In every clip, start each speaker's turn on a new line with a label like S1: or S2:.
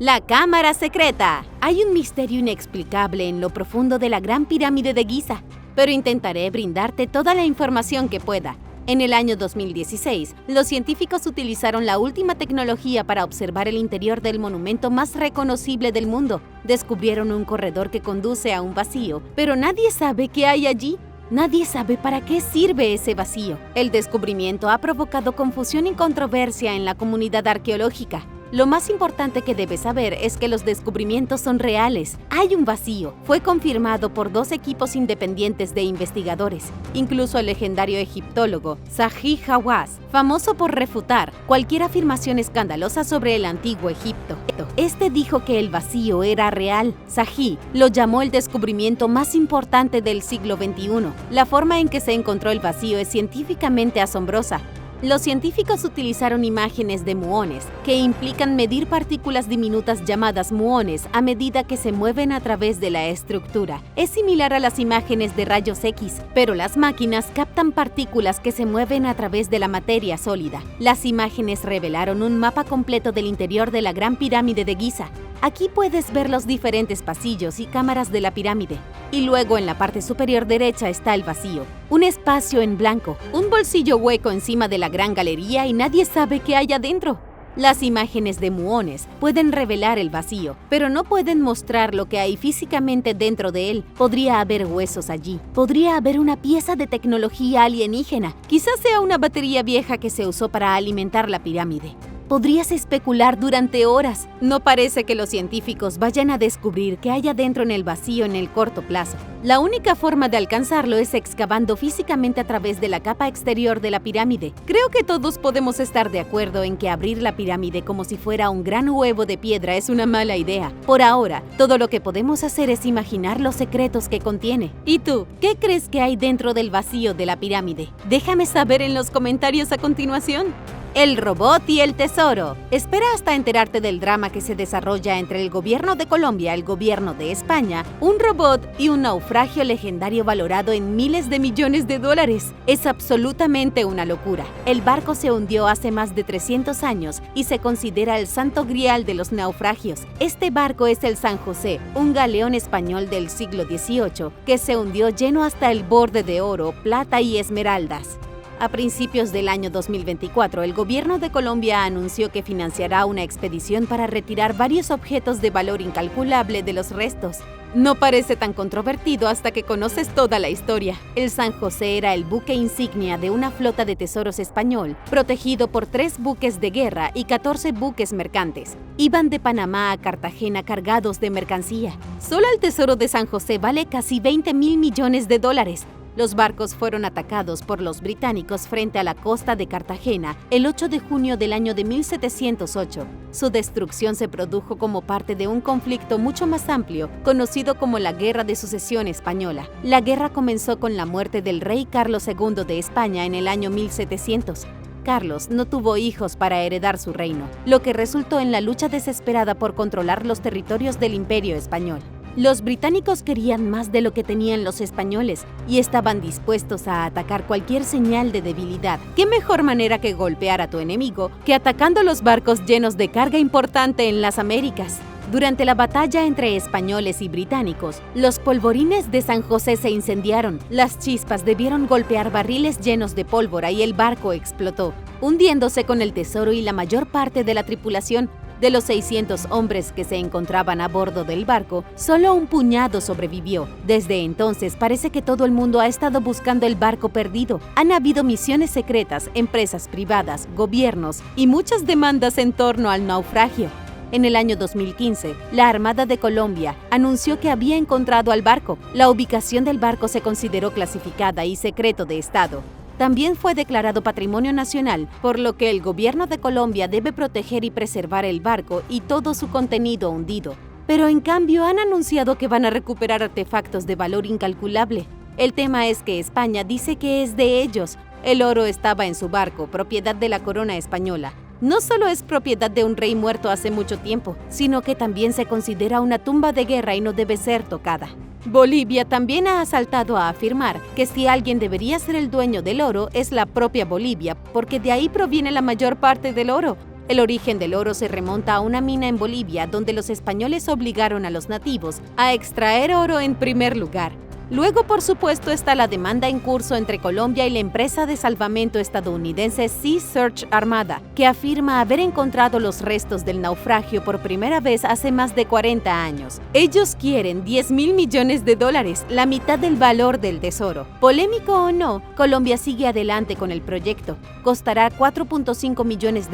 S1: La cámara secreta. Hay un misterio inexplicable en lo profundo de la Gran Pirámide de Giza, pero intentaré brindarte toda la información que pueda. En el año 2016, los científicos utilizaron la última tecnología para observar el interior del monumento más reconocible del mundo. Descubrieron un corredor que conduce a un vacío, pero nadie sabe qué hay allí. Nadie sabe para qué sirve ese vacío. El descubrimiento ha provocado confusión y controversia en la comunidad arqueológica. Lo más importante que debes saber es que los descubrimientos son reales. Hay un vacío. Fue confirmado por 2 equipos independientes de investigadores. Incluso el legendario egiptólogo Zahi Hawass, famoso por refutar cualquier afirmación escandalosa sobre el antiguo Egipto. Este dijo que el vacío era real. Zahi lo llamó el descubrimiento más importante del siglo XXI. La forma en que se encontró el vacío es científicamente asombrosa. Los científicos utilizaron imágenes de muones, que implican medir partículas diminutas llamadas muones a medida que se mueven a través de la estructura. Es similar a las imágenes de rayos X, pero las máquinas captan partículas que se mueven a través de la materia sólida. Las imágenes revelaron un mapa completo del interior de la Gran Pirámide de Giza. Aquí puedes ver los diferentes pasillos y cámaras de la pirámide. Y luego en la parte superior derecha está el vacío, un espacio en blanco, un bolsillo hueco encima de la gran galería y nadie sabe qué hay adentro. Las imágenes de muones pueden revelar el vacío, pero no pueden mostrar lo que hay físicamente dentro de él. Podría haber huesos allí, podría haber una pieza de tecnología alienígena, quizás sea una batería vieja que se usó para alimentar la pirámide. Podrías especular durante horas. No parece que los científicos vayan a descubrir qué hay adentro en el vacío en el corto plazo. La única forma de alcanzarlo es excavando físicamente a través de la capa exterior de la pirámide. Creo que todos podemos estar de acuerdo en que abrir la pirámide como si fuera un gran huevo de piedra es una mala idea. Por ahora, todo lo que podemos hacer es imaginar los secretos que contiene. ¿Y tú? ¿Qué crees que hay dentro del vacío de la pirámide? Déjame saber en los comentarios a continuación. El robot y el tesoro. Espera hasta enterarte del drama que se desarrolla entre el gobierno de Colombia, el gobierno de España, un robot y un naufragio legendario valorado en miles de millones de dólares. Es absolutamente una locura. El barco se hundió hace más de 300 años y se considera el santo grial de los naufragios. Este barco es el San José, un galeón español del siglo XVIII que se hundió lleno hasta el borde de oro, plata y esmeraldas. A principios del año 2024, el gobierno de Colombia anunció que financiará una expedición para retirar varios objetos de valor incalculable de los restos. No parece tan controvertido hasta que conoces toda la historia. El San José era el buque insignia de una flota de tesoros español, protegido por 3 buques de guerra y 14 buques mercantes. Iban de Panamá a Cartagena cargados de mercancía. Solo el tesoro de San José vale casi 20.000 millones de dólares. Los barcos fueron atacados por los británicos frente a la costa de Cartagena el 8 de junio del año de 1708. Su destrucción se produjo como parte de un conflicto mucho más amplio, conocido como la Guerra de Sucesión Española. La guerra comenzó con la muerte del rey Carlos II de España en el año 1700. Carlos no tuvo hijos para heredar su reino, lo que resultó en la lucha desesperada por controlar los territorios del Imperio Español. Los británicos querían más de lo que tenían los españoles y estaban dispuestos a atacar cualquier señal de debilidad. ¿Qué mejor manera que golpear a tu enemigo que atacando los barcos llenos de carga importante en las Américas? Durante la batalla entre españoles y británicos, los polvorines de San José se incendiaron. Las chispas debieron golpear barriles llenos de pólvora y el barco explotó, hundiéndose con el tesoro y la mayor parte de la tripulación. De los 600 hombres que se encontraban a bordo del barco, solo un puñado sobrevivió. Desde entonces parece que todo el mundo ha estado buscando el barco perdido. Han habido misiones secretas, empresas privadas, gobiernos y muchas demandas en torno al naufragio. En el año 2015, la Armada de Colombia anunció que había encontrado al barco. La ubicación del barco se consideró clasificada y secreto de Estado. También fue declarado Patrimonio Nacional, por lo que el gobierno de Colombia debe proteger y preservar el barco y todo su contenido hundido. Pero en cambio han anunciado que van a recuperar artefactos de valor incalculable. El tema es que España dice que es de ellos. El oro estaba en su barco, propiedad de la corona española. No solo es propiedad de un rey muerto hace mucho tiempo, sino que también se considera una tumba de guerra y no debe ser tocada. Bolivia también ha asaltado a afirmar que si alguien debería ser el dueño del oro es la propia Bolivia, porque de ahí proviene la mayor parte del oro. El origen del oro se remonta a una mina en Bolivia donde los españoles obligaron a los nativos a extraer oro en primer lugar. Luego, por supuesto, está la demanda en curso entre Colombia y la empresa de salvamento estadounidense Sea Search Armada, que afirma haber encontrado los restos del naufragio por primera vez hace más de 40 años. Ellos quieren $10.000 millones, la mitad del valor del tesoro. Polémico o no, Colombia sigue adelante con el proyecto. Costará $4.5 millones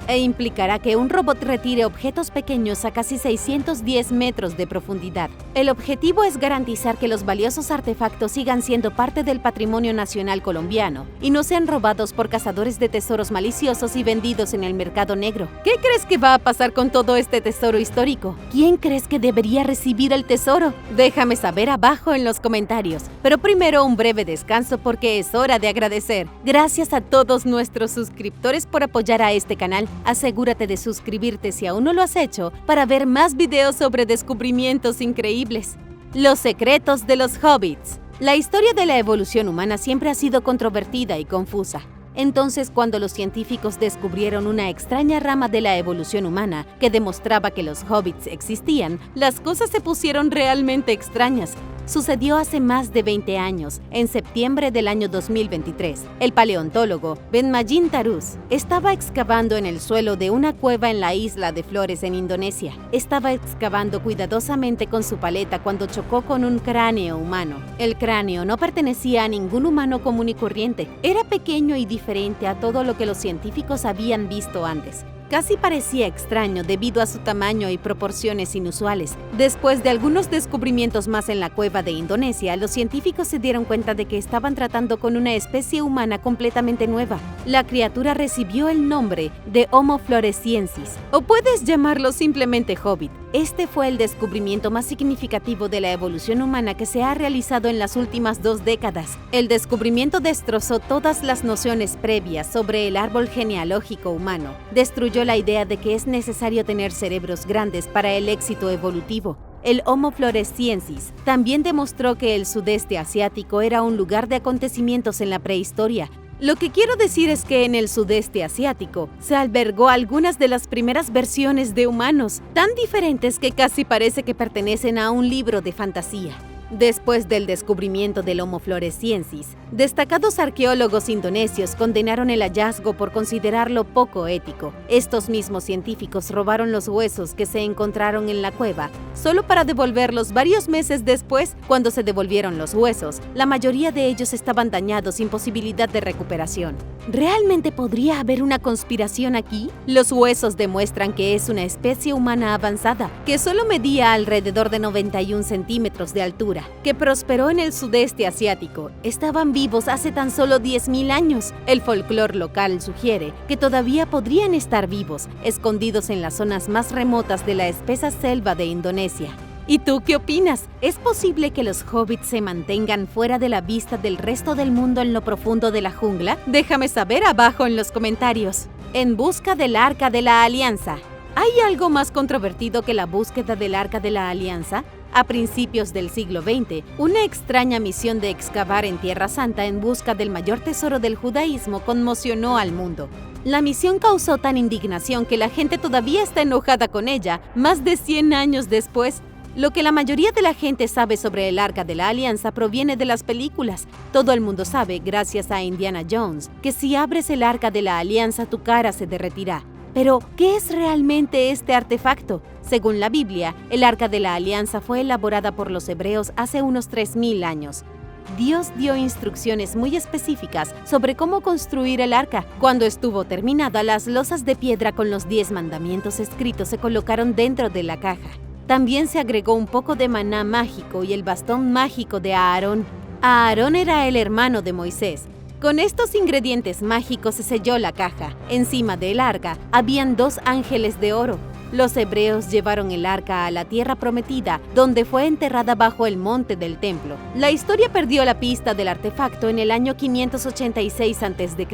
S1: e implicará que un robot retire objetos pequeños a casi 610 metros de profundidad. El objetivo es garantizar que los valiosos artefactos sigan siendo parte del patrimonio nacional colombiano y no sean robados por cazadores de tesoros maliciosos y vendidos en el mercado negro. ¿Qué crees que va a pasar con todo este tesoro histórico? ¿Quién crees que debería recibir el tesoro? Déjame saber abajo en los comentarios. Pero primero un breve descanso porque es hora de agradecer. Gracias a todos nuestros suscriptores por apoyar a este canal. Asegúrate de suscribirte si aún no lo has hecho para ver más videos sobre descubrimientos increíbles. Los secretos de los hobbits. La historia de la evolución humana siempre ha sido controvertida y confusa. Entonces, cuando los científicos descubrieron una extraña rama de la evolución humana que demostraba que los hobbits existían, las cosas se pusieron realmente extrañas. Sucedió hace más de 20 años, en septiembre del año 2023. El paleontólogo Benjamin Tarus estaba excavando en el suelo de una cueva en la isla de Flores en Indonesia. Estaba excavando cuidadosamente con su paleta cuando chocó con un cráneo humano. El cráneo no pertenecía a ningún humano común y corriente. Era pequeño y diferente a todo lo que los científicos habían visto antes. Casi parecía extraño debido a su tamaño y proporciones inusuales. Después de algunos descubrimientos más en la cueva de Indonesia, los científicos se dieron cuenta de que estaban tratando con una especie humana completamente nueva. La criatura recibió el nombre de Homo floresiensis, o puedes llamarlo simplemente hobbit. Este fue el descubrimiento más significativo de la evolución humana que se ha realizado en las últimas 2 décadas. El descubrimiento destrozó todas las nociones previas sobre el árbol genealógico humano. Destruyó la idea de que es necesario tener cerebros grandes para el éxito evolutivo. El Homo floresiensis también demostró que el sudeste asiático era un lugar de acontecimientos en la prehistoria. Lo que quiero decir es que en el sudeste asiático se albergó algunas de las primeras versiones de humanos, tan diferentes que casi parece que pertenecen a un libro de fantasía. Después del descubrimiento del Homo floresiensis, destacados arqueólogos indonesios condenaron el hallazgo por considerarlo poco ético. Estos mismos científicos robaron los huesos que se encontraron en la cueva, solo para devolverlos varios meses después. Cuando se devolvieron los huesos, la mayoría de ellos estaban dañados sin posibilidad de recuperación. ¿Realmente podría haber una conspiración aquí? Los huesos demuestran que es una especie humana avanzada, que solo medía alrededor de 91 centímetros de altura, que prosperó en el sudeste asiático. Estaban vivos hace tan solo 10.000 años. El folclore local sugiere que todavía podrían estar vivos, escondidos en las zonas más remotas de la espesa selva de Indonesia. ¿Y tú qué opinas? ¿Es posible que los hobbits se mantengan fuera de la vista del resto del mundo en lo profundo de la jungla? Déjame saber abajo en los comentarios. En busca del Arca de la Alianza. ¿Hay algo más controvertido que la búsqueda del Arca de la Alianza? A principios del siglo XX, una extraña misión de excavar en Tierra Santa en busca del mayor tesoro del judaísmo conmocionó al mundo. La misión causó tan indignación que la gente todavía está enojada con ella, más de 100 años después. Lo que la mayoría de la gente sabe sobre el Arca de la Alianza proviene de las películas. Todo el mundo sabe, gracias a Indiana Jones, que si abres el Arca de la Alianza tu cara se derretirá. Pero, ¿qué es realmente este artefacto? Según la Biblia, el Arca de la Alianza fue elaborada por los hebreos hace unos 3.000 años. Dios dio instrucciones muy específicas sobre cómo construir el arca. Cuando estuvo terminada, las losas de piedra con los 10 mandamientos escritos se colocaron dentro de la caja. También se agregó un poco de maná mágico y el bastón mágico de Aarón. Aarón era el hermano de Moisés. Con estos ingredientes mágicos se selló la caja. Encima del arca habían 2 ángeles de oro. Los hebreos llevaron el arca a la tierra prometida, donde fue enterrada bajo el monte del templo. La historia perdió la pista del artefacto en el año 586 a.C.,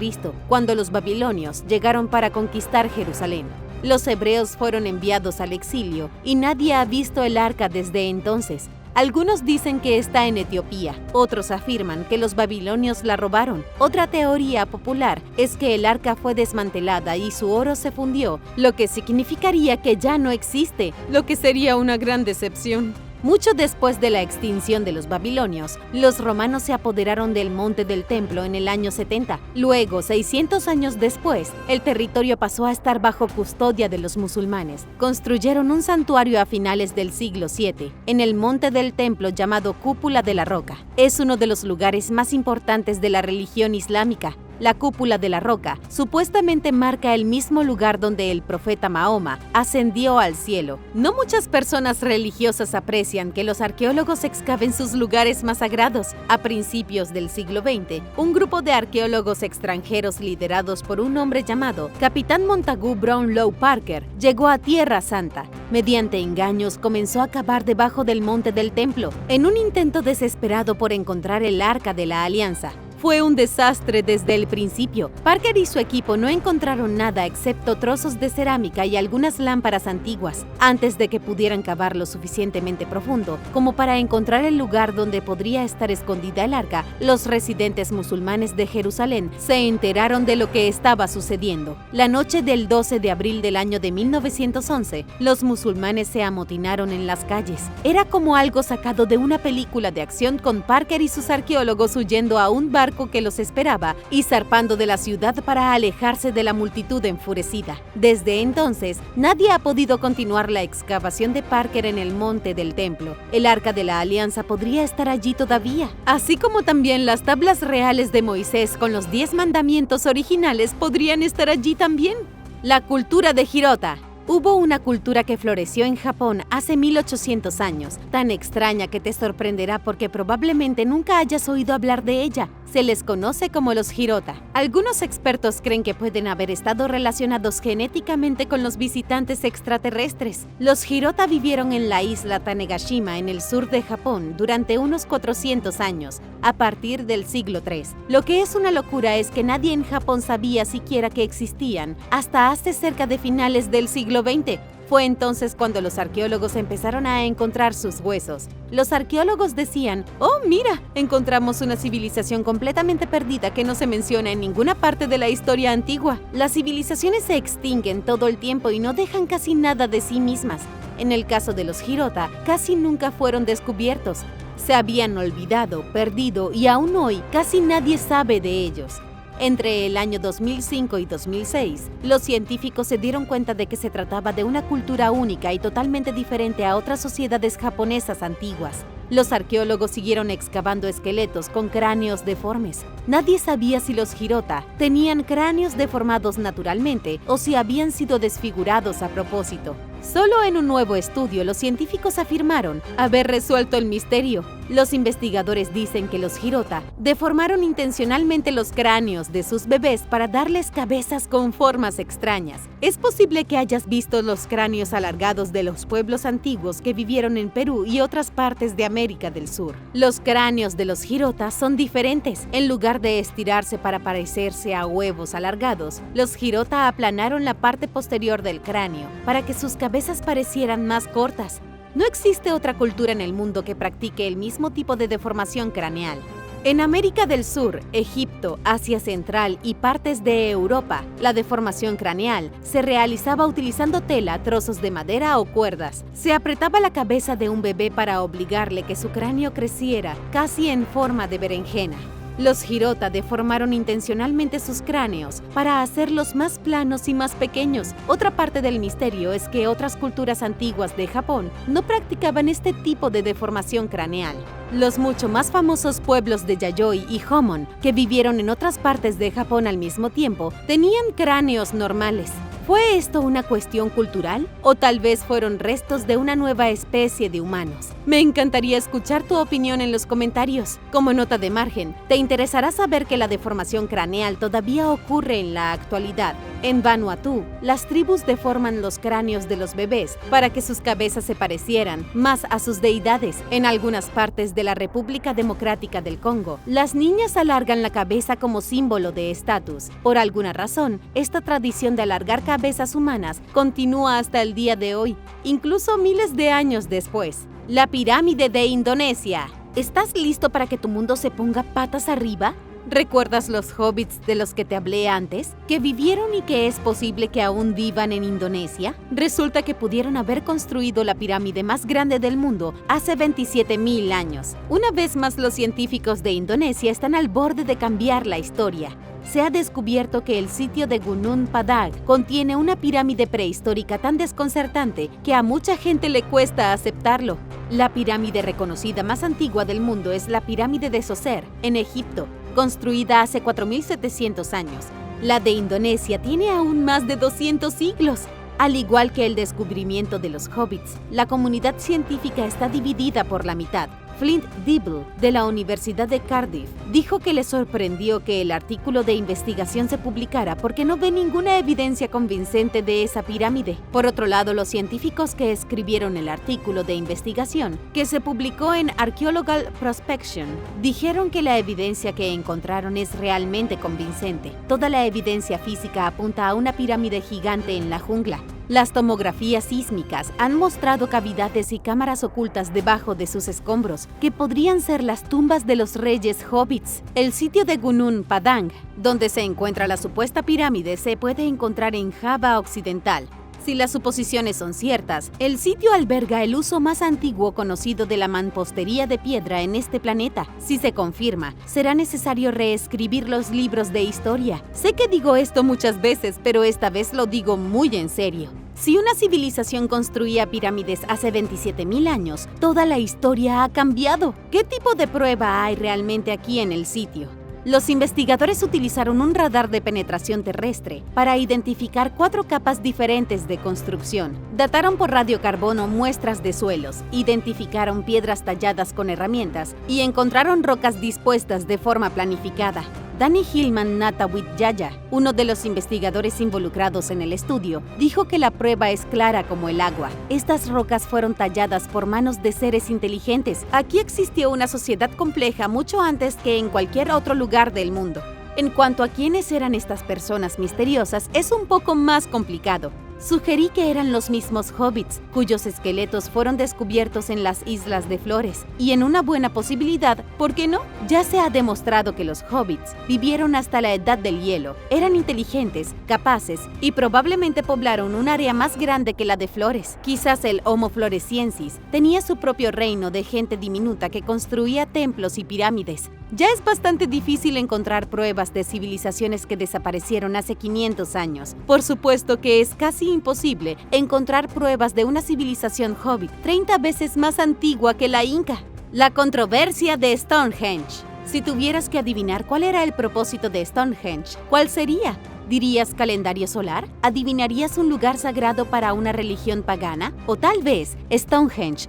S1: cuando los babilonios llegaron para conquistar Jerusalén. Los hebreos fueron enviados al exilio y nadie ha visto el arca desde entonces. Algunos dicen que está en Etiopía, otros afirman que los babilonios la robaron. Otra teoría popular es que el arca fue desmantelada y su oro se fundió, lo que significaría que ya no existe, lo que sería una gran decepción. Mucho después de la extinción de los babilonios, los romanos se apoderaron del monte del templo en el año 70. Luego, 600 años después, el territorio pasó a estar bajo custodia de los musulmanes. Construyeron un santuario a finales del siglo VII, en el monte del templo llamado Cúpula de la Roca. Es uno de los lugares más importantes de la religión islámica. La Cúpula de la Roca supuestamente marca el mismo lugar donde el profeta Mahoma ascendió al cielo. No muchas personas religiosas aprecian que los arqueólogos excaven sus lugares más sagrados. A principios del siglo XX, un grupo de arqueólogos extranjeros liderados por un hombre llamado Capitán Montagu Brownlow Parker llegó a Tierra Santa. Mediante engaños comenzó a cavar debajo del monte del templo, en un intento desesperado por encontrar el Arca de la Alianza. Fue un desastre desde el principio. Parker y su equipo no encontraron nada excepto trozos de cerámica y algunas lámparas antiguas, antes de que pudieran cavar lo suficientemente profundo como para encontrar el lugar donde podría estar escondida el arca. Los residentes musulmanes de Jerusalén se enteraron de lo que estaba sucediendo. La noche del 12 de abril del año de 1911, los musulmanes se amotinaron en las calles. Era como algo sacado de una película de acción, con Parker y sus arqueólogos huyendo a un barco que los esperaba y zarpando de la ciudad para alejarse de la multitud enfurecida. Desde entonces, nadie ha podido continuar la excavación de Parker en el monte del templo. El Arca de la Alianza podría estar allí todavía, así como también las tablas reales de Moisés con los 10 mandamientos originales podrían estar allí también. La cultura de Hirota. Hubo una cultura que floreció en Japón hace 1800 años, tan extraña que te sorprenderá porque probablemente nunca hayas oído hablar de ella. Se les conoce como los Hirota. Algunos expertos creen que pueden haber estado relacionados genéticamente con los visitantes extraterrestres. Los Hirota vivieron en la isla Tanegashima, en el sur de Japón, durante unos 400 años, a partir del siglo III. Lo que es una locura es que nadie en Japón sabía siquiera que existían hasta hace cerca de finales del siglo XX. Fue entonces cuando los arqueólogos empezaron a encontrar sus huesos. Los arqueólogos decían: «Oh, mira, encontramos una civilización completamente perdida que no se menciona en ninguna parte de la historia antigua». Las civilizaciones se extinguen todo el tiempo y no dejan casi nada de sí mismas. En el caso de los Hirota, casi nunca fueron descubiertos. Se habían olvidado, perdido y aún hoy casi nadie sabe de ellos. Entre el año 2005 y 2006, los científicos se dieron cuenta de que se trataba de una cultura única y totalmente diferente a otras sociedades japonesas antiguas. Los arqueólogos siguieron excavando esqueletos con cráneos deformes. Nadie sabía si los Hirota tenían cráneos deformados naturalmente o si habían sido desfigurados a propósito. Solo en un nuevo estudio los científicos afirmaron haber resuelto el misterio. Los investigadores dicen que los Hirota deformaron intencionalmente los cráneos de sus bebés para darles cabezas con formas extrañas. Es posible que hayas visto los cráneos alargados de los pueblos antiguos que vivieron en Perú y otras partes de América del Sur. Los cráneos de los Hirota son diferentes. En lugar de estirarse para parecerse a huevos alargados, los Hirota aplanaron la parte posterior del cráneo para que sus cabezas parecieran más cortas. No existe otra cultura en el mundo que practique el mismo tipo de deformación craneal. En América del Sur, Egipto, Asia Central y partes de Europa, la deformación craneal se realizaba utilizando tela, trozos de madera o cuerdas. Se apretaba la cabeza de un bebé para obligarle que su cráneo creciera, casi en forma de berenjena. Los Hirota deformaron intencionalmente sus cráneos para hacerlos más planos y más pequeños. Otra parte del misterio es que otras culturas antiguas de Japón no practicaban este tipo de deformación craneal. Los mucho más famosos pueblos de Yayoi y Homon, que vivieron en otras partes de Japón al mismo tiempo, tenían cráneos normales. ¿Fue esto una cuestión cultural? ¿O tal vez fueron restos de una nueva especie de humanos? Me encantaría escuchar tu opinión en los comentarios. Como nota de margen, te interesará saber que la deformación craneal todavía ocurre en la actualidad. En Vanuatu, las tribus deforman los cráneos de los bebés para que sus cabezas se parecieran más a sus deidades. En algunas partes de la República Democrática del Congo, las niñas alargan la cabeza como símbolo de estatus. Por alguna razón, esta tradición de alargar cabezas cabezas humanas continúa hasta el día de hoy, incluso miles de años después. La pirámide de Indonesia. ¿Estás listo para que tu mundo se ponga patas arriba? ¿Recuerdas los hobbits de los que te hablé antes? ¿Que vivieron y que es posible que aún vivan en Indonesia? Resulta que pudieron haber construido la pirámide más grande del mundo hace 27.000 años. Una vez más, los científicos de Indonesia están al borde de cambiar la historia. Se ha descubierto que el sitio de Gunung Padang contiene una pirámide prehistórica tan desconcertante que a mucha gente le cuesta aceptarlo. La pirámide reconocida más antigua del mundo es la pirámide de Zoser, en Egipto, construida hace 4.700 años. La de Indonesia tiene aún más de 200 siglos. Al igual que el descubrimiento de los hobbits, la comunidad científica está dividida por la mitad. Flint Dibble, de la Universidad de Cardiff, dijo que le sorprendió que el artículo de investigación se publicara porque no ve ninguna evidencia convincente de esa pirámide. Por otro lado, los científicos que escribieron el artículo de investigación, que se publicó en Archaeological Prospection, dijeron que la evidencia que encontraron es realmente convincente. Toda la evidencia física apunta a una pirámide gigante en la jungla. Las tomografías sísmicas han mostrado cavidades y cámaras ocultas debajo de sus escombros, que podrían ser las tumbas de los reyes hobbits. El sitio de Gunung Padang, donde se encuentra la supuesta pirámide, se puede encontrar en Java Occidental. Si las suposiciones son ciertas, el sitio alberga el uso más antiguo conocido de la mampostería de piedra en este planeta. Si se confirma, será necesario reescribir los libros de historia. Sé que digo esto muchas veces, pero esta vez lo digo muy en serio. Si una civilización construía pirámides hace 27.000 años, toda la historia ha cambiado. ¿Qué tipo de prueba hay realmente aquí en el sitio? Los investigadores utilizaron un radar de penetración terrestre para identificar 4 capas diferentes de construcción. Dataron por radiocarbono muestras de suelos, identificaron piedras talladas con herramientas y encontraron rocas dispuestas de forma planificada. Danny Hillman Natawidjaya, uno de los investigadores involucrados en el estudio, dijo que la prueba es clara como el agua. Estas rocas fueron talladas por manos de seres inteligentes. Aquí existió una sociedad compleja mucho antes que en cualquier otro lugar del mundo. En cuanto a quiénes eran estas personas misteriosas, es un poco más complicado. Sugerí que eran los mismos hobbits, cuyos esqueletos fueron descubiertos en las Islas de Flores, y en una buena posibilidad, ¿por qué no? Ya se ha demostrado que los hobbits vivieron hasta la edad del hielo, eran inteligentes, capaces, y probablemente poblaron un área más grande que la de Flores. Quizás el Homo floresiensis tenía su propio reino de gente diminuta que construía templos y pirámides. Ya es bastante difícil encontrar pruebas de civilizaciones que desaparecieron hace 500 años. Por supuesto que es casi imposible encontrar pruebas de una civilización hobbit 30 veces más antigua que la inca. La controversia de Stonehenge. Si tuvieras que adivinar cuál era el propósito de Stonehenge, ¿cuál sería? ¿Dirías calendario solar? ¿Adivinarías un lugar sagrado para una religión pagana? O tal vez Stonehenge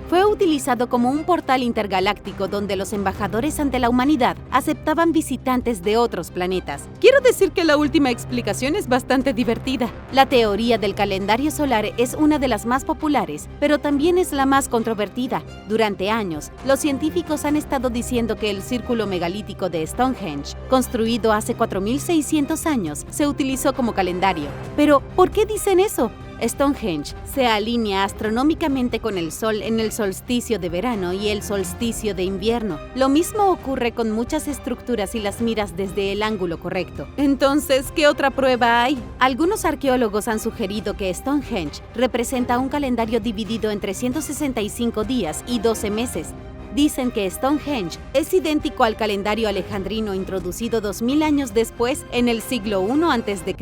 S1: fue utilizado como un portal intergaláctico donde los embajadores ante la humanidad aceptaban visitantes de otros planetas. Quiero decir que la última explicación es bastante divertida. La teoría del calendario solar es una de las más populares, pero también es la más controvertida. Durante años, los científicos han estado diciendo que el círculo megalítico de Stonehenge, construido hace 4.600 años, se utilizó como calendario. Pero, ¿por qué dicen eso? Stonehenge se alinea astronómicamente con el Sol en el solsticio de verano y el solsticio de invierno. Lo mismo ocurre con muchas estructuras si las miras desde el ángulo correcto. Entonces, ¿qué otra prueba hay? Algunos arqueólogos han sugerido que Stonehenge representa un calendario dividido en 365 días y 12 meses. Dicen que Stonehenge es idéntico al calendario alejandrino introducido 2000 años después en el siglo I a.C.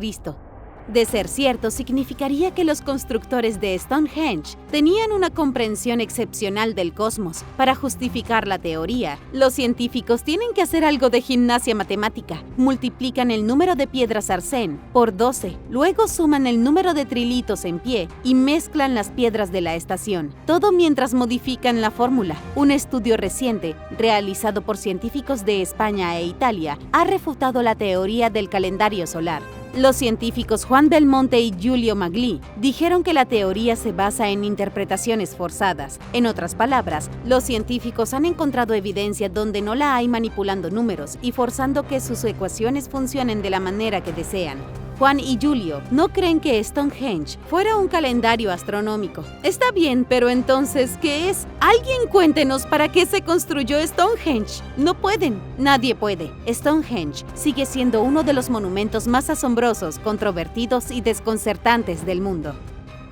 S1: De ser cierto, significaría que los constructores de Stonehenge tenían una comprensión excepcional del cosmos. Para justificar la teoría, los científicos tienen que hacer algo de gimnasia matemática. Multiplican el número de piedras arsén por 12, luego suman el número de trilitos en pie y mezclan las piedras de la estación. Todo mientras modifican la fórmula. Un estudio reciente, realizado por científicos de España e Italia, ha refutado la teoría del calendario solar. Los científicos Juan Belmonte y Giulio Magli dijeron que la teoría se basa en interpretaciones forzadas. En otras palabras, los científicos han encontrado evidencia donde no la hay manipulando números y forzando que sus ecuaciones funcionen de la manera que desean. Juan y Julio no creen que Stonehenge fuera un calendario astronómico. Está bien, pero entonces, ¿qué es? Alguien cuéntenos para qué se construyó Stonehenge. No pueden, nadie puede. Stonehenge sigue siendo uno de los monumentos más asombrosos, controvertidos y desconcertantes del mundo.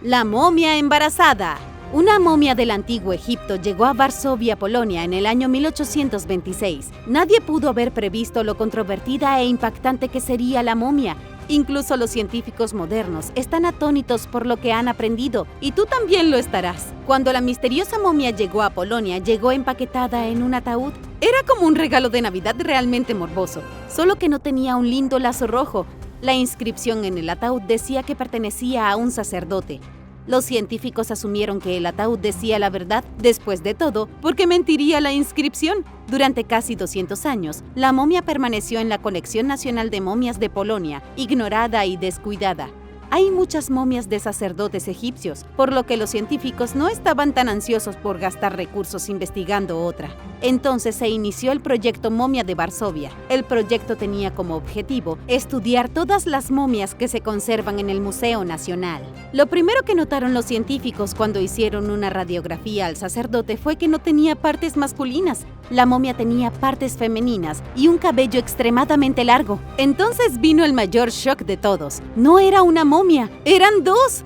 S1: La momia embarazada. Una momia del antiguo Egipto llegó a Varsovia, Polonia, en el año 1826. Nadie pudo haber previsto lo controvertida e impactante que sería la momia. Incluso los científicos modernos están atónitos por lo que han aprendido, y tú también lo estarás. Cuando la misteriosa momia llegó a Polonia, llegó empaquetada en un ataúd. Era como un regalo de Navidad realmente morboso, solo que no tenía un lindo lazo rojo. La inscripción en el ataúd decía que pertenecía a un sacerdote. Los científicos asumieron que el ataúd decía la verdad. Después de todo, ¿por qué mentiría la inscripción? Durante casi 200 años, la momia permaneció en la Colección Nacional de Momias de Polonia, ignorada y descuidada. Hay muchas momias de sacerdotes egipcios, por lo que los científicos no estaban tan ansiosos por gastar recursos investigando otra. Entonces se inició el proyecto Momia de Varsovia. El proyecto tenía como objetivo estudiar todas las momias que se conservan en el Museo Nacional. Lo primero que notaron los científicos cuando hicieron una radiografía al sacerdote fue que no tenía partes masculinas. La momia tenía partes femeninas y un cabello extremadamente largo. Entonces vino el mayor shock de todos. No era una momia, eran dos.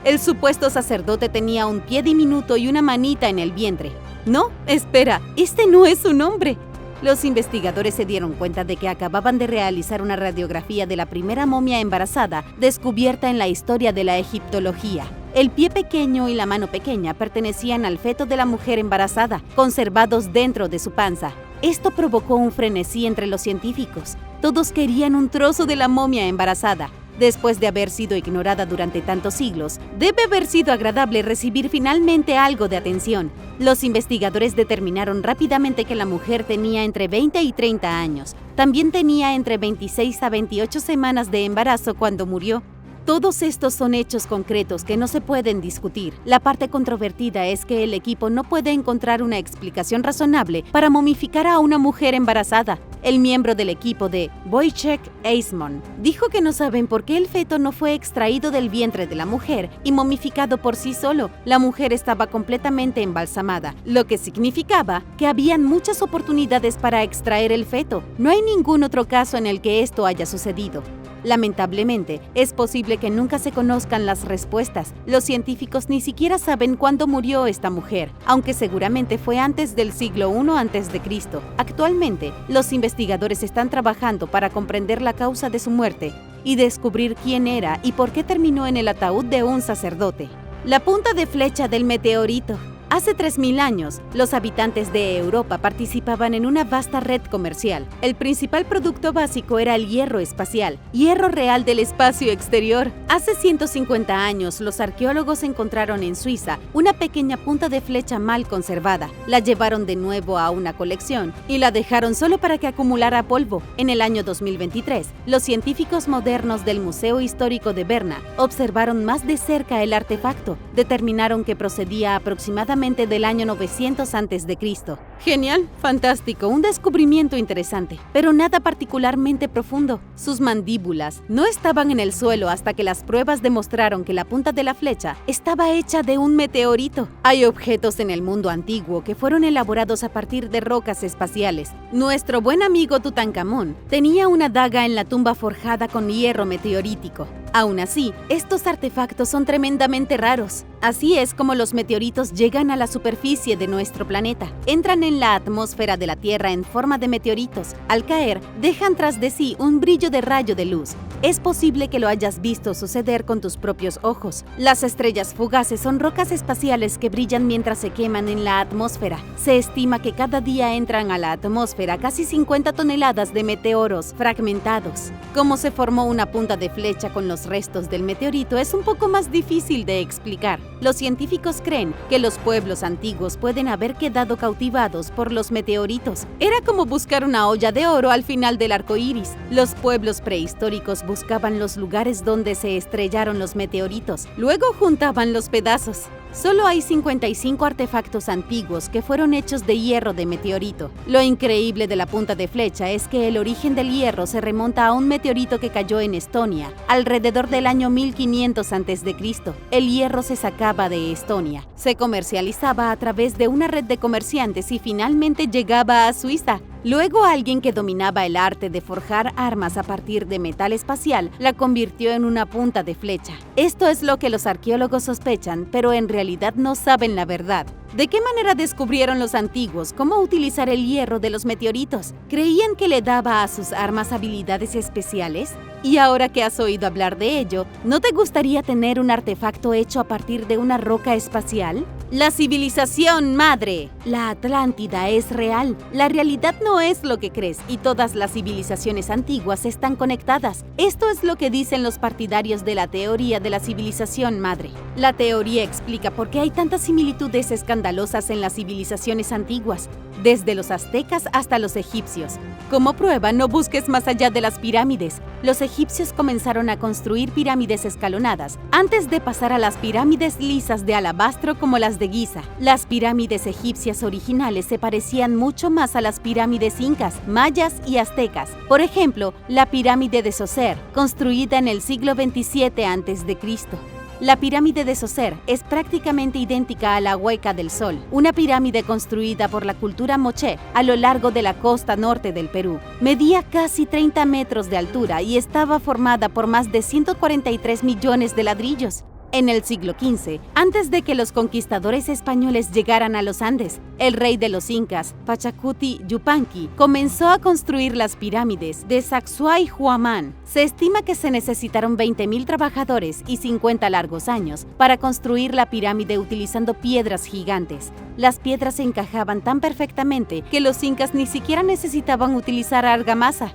S1: El supuesto sacerdote tenía un pie diminuto y una manita en el vientre. No, espera, este no es un hombre. Los investigadores se dieron cuenta de que acababan de realizar una radiografía de la primera momia embarazada descubierta en la historia de la egiptología. El pie pequeño y la mano pequeña pertenecían al feto de la mujer embarazada, conservados dentro de su panza. Esto provocó un frenesí entre los científicos. Todos querían un trozo de la momia embarazada. Después de haber sido ignorada durante tantos siglos, debe haber sido agradable recibir finalmente algo de atención. Los investigadores determinaron rápidamente que la mujer tenía entre 20 y 30 años. También tenía entre 26 a 28 semanas de embarazo cuando murió. Todos estos son hechos concretos que no se pueden discutir. La parte controvertida es que el equipo no puede encontrar una explicación razonable para momificar a una mujer embarazada. El miembro del equipo de Wojciech Eisman dijo que no saben por qué el feto no fue extraído del vientre de la mujer y momificado por sí solo. La mujer estaba completamente embalsamada, lo que significaba que habían muchas oportunidades para extraer el feto. No hay ningún otro caso en el que esto haya sucedido. Lamentablemente, es posible que nunca se conozcan las respuestas. Los científicos ni siquiera saben cuándo murió esta mujer, aunque seguramente fue antes del siglo I a.C. Actualmente, los investigadores están trabajando para comprender la causa de su muerte y descubrir quién era y por qué terminó en el ataúd de un sacerdote. La punta de flecha del meteorito. Hace 3000 años, los habitantes de Europa participaban en una vasta red comercial. El principal producto básico era el hierro espacial, hierro real del espacio exterior. Hace 150 años, los arqueólogos encontraron en Suiza una pequeña punta de flecha mal conservada. La llevaron de nuevo a una colección y la dejaron solo para que acumulara polvo. En el año 2023, los científicos modernos del Museo Histórico de Berna observaron más de cerca el artefacto. Determinaron que procedía aproximadamente del año 900 a.C. Genial, fantástico, un descubrimiento interesante, pero nada particularmente profundo. Sus mandíbulas no estaban en el suelo hasta que las pruebas demostraron que la punta de la flecha estaba hecha de un meteorito. Hay objetos en el mundo antiguo que fueron elaborados a partir de rocas espaciales. Nuestro buen amigo Tutankamón tenía una daga en la tumba forjada con hierro meteorítico. Aún así, estos artefactos son tremendamente raros. Así es como los meteoritos llegan a la superficie de nuestro planeta. Entran en la atmósfera de la Tierra en forma de meteoritos. Al caer, dejan tras de sí un brillo de rayo de luz. Es posible que lo hayas visto suceder con tus propios ojos. Las estrellas fugaces son rocas espaciales que brillan mientras se queman en la atmósfera. Se estima que cada día entran a la atmósfera casi 50 toneladas de meteoros fragmentados. Cómo se formó una punta de flecha con los restos del meteorito es un poco más difícil de explicar. Los científicos creen que los pueblos antiguos pueden haber quedado cautivados por los meteoritos. Era como buscar una olla de oro al final del arco iris. Los pueblos prehistóricos buscaban los lugares donde se estrellaron los meteoritos. Luego juntaban los pedazos. Solo hay 55 artefactos antiguos que fueron hechos de hierro de meteorito. Lo increíble de la punta de flecha es que el origen del hierro se remonta a un meteorito que cayó en Estonia, alrededor del año 1500 a.C. El hierro se sacaba de Estonia, se comercializaba a través de una red de comerciantes y finalmente llegaba a Suiza. Luego alguien que dominaba el arte de forjar armas a partir de metal espacial la convirtió en una punta de flecha. Esto es lo que los arqueólogos sospechan, pero en realidad no saben la verdad. ¿De qué manera descubrieron los antiguos cómo utilizar el hierro de los meteoritos? ¿Creían que le daba a sus armas habilidades especiales? Y ahora que has oído hablar de ello, ¿no te gustaría tener un artefacto hecho a partir de una roca espacial? La civilización madre, la Atlántida, es real. La realidad no es lo que crees y todas las civilizaciones antiguas están conectadas. Esto es lo que dicen los partidarios de la teoría de la civilización madre. La teoría explica por qué hay tantas similitudes escandalosas en las civilizaciones antiguas, desde los aztecas hasta los egipcios. Como prueba, no busques más allá de las pirámides. Los egipcios comenzaron a construir pirámides escalonadas antes de pasar a las pirámides lisas de alabastro como las de Giza. Las pirámides egipcias originales se parecían mucho más a las pirámides incas, mayas y aztecas. Por ejemplo, la pirámide de Zoser, construida en el siglo XXVII a.C. La pirámide de Zoser es prácticamente idéntica a la Hueca del Sol, una pirámide construida por la cultura moche a lo largo de la costa norte del Perú. Medía casi 30 metros de altura y estaba formada por más de 143 millones de ladrillos. En el siglo XV, antes de que los conquistadores españoles llegaran a los Andes, el rey de los incas, Pachacuti Yupanqui, comenzó a construir las pirámides de Sacsayhuamán. Se estima que se necesitaron 20,000 trabajadores y 50 largos años para construir la pirámide utilizando piedras gigantes. Las piedras se encajaban tan perfectamente que los incas ni siquiera necesitaban utilizar argamasa.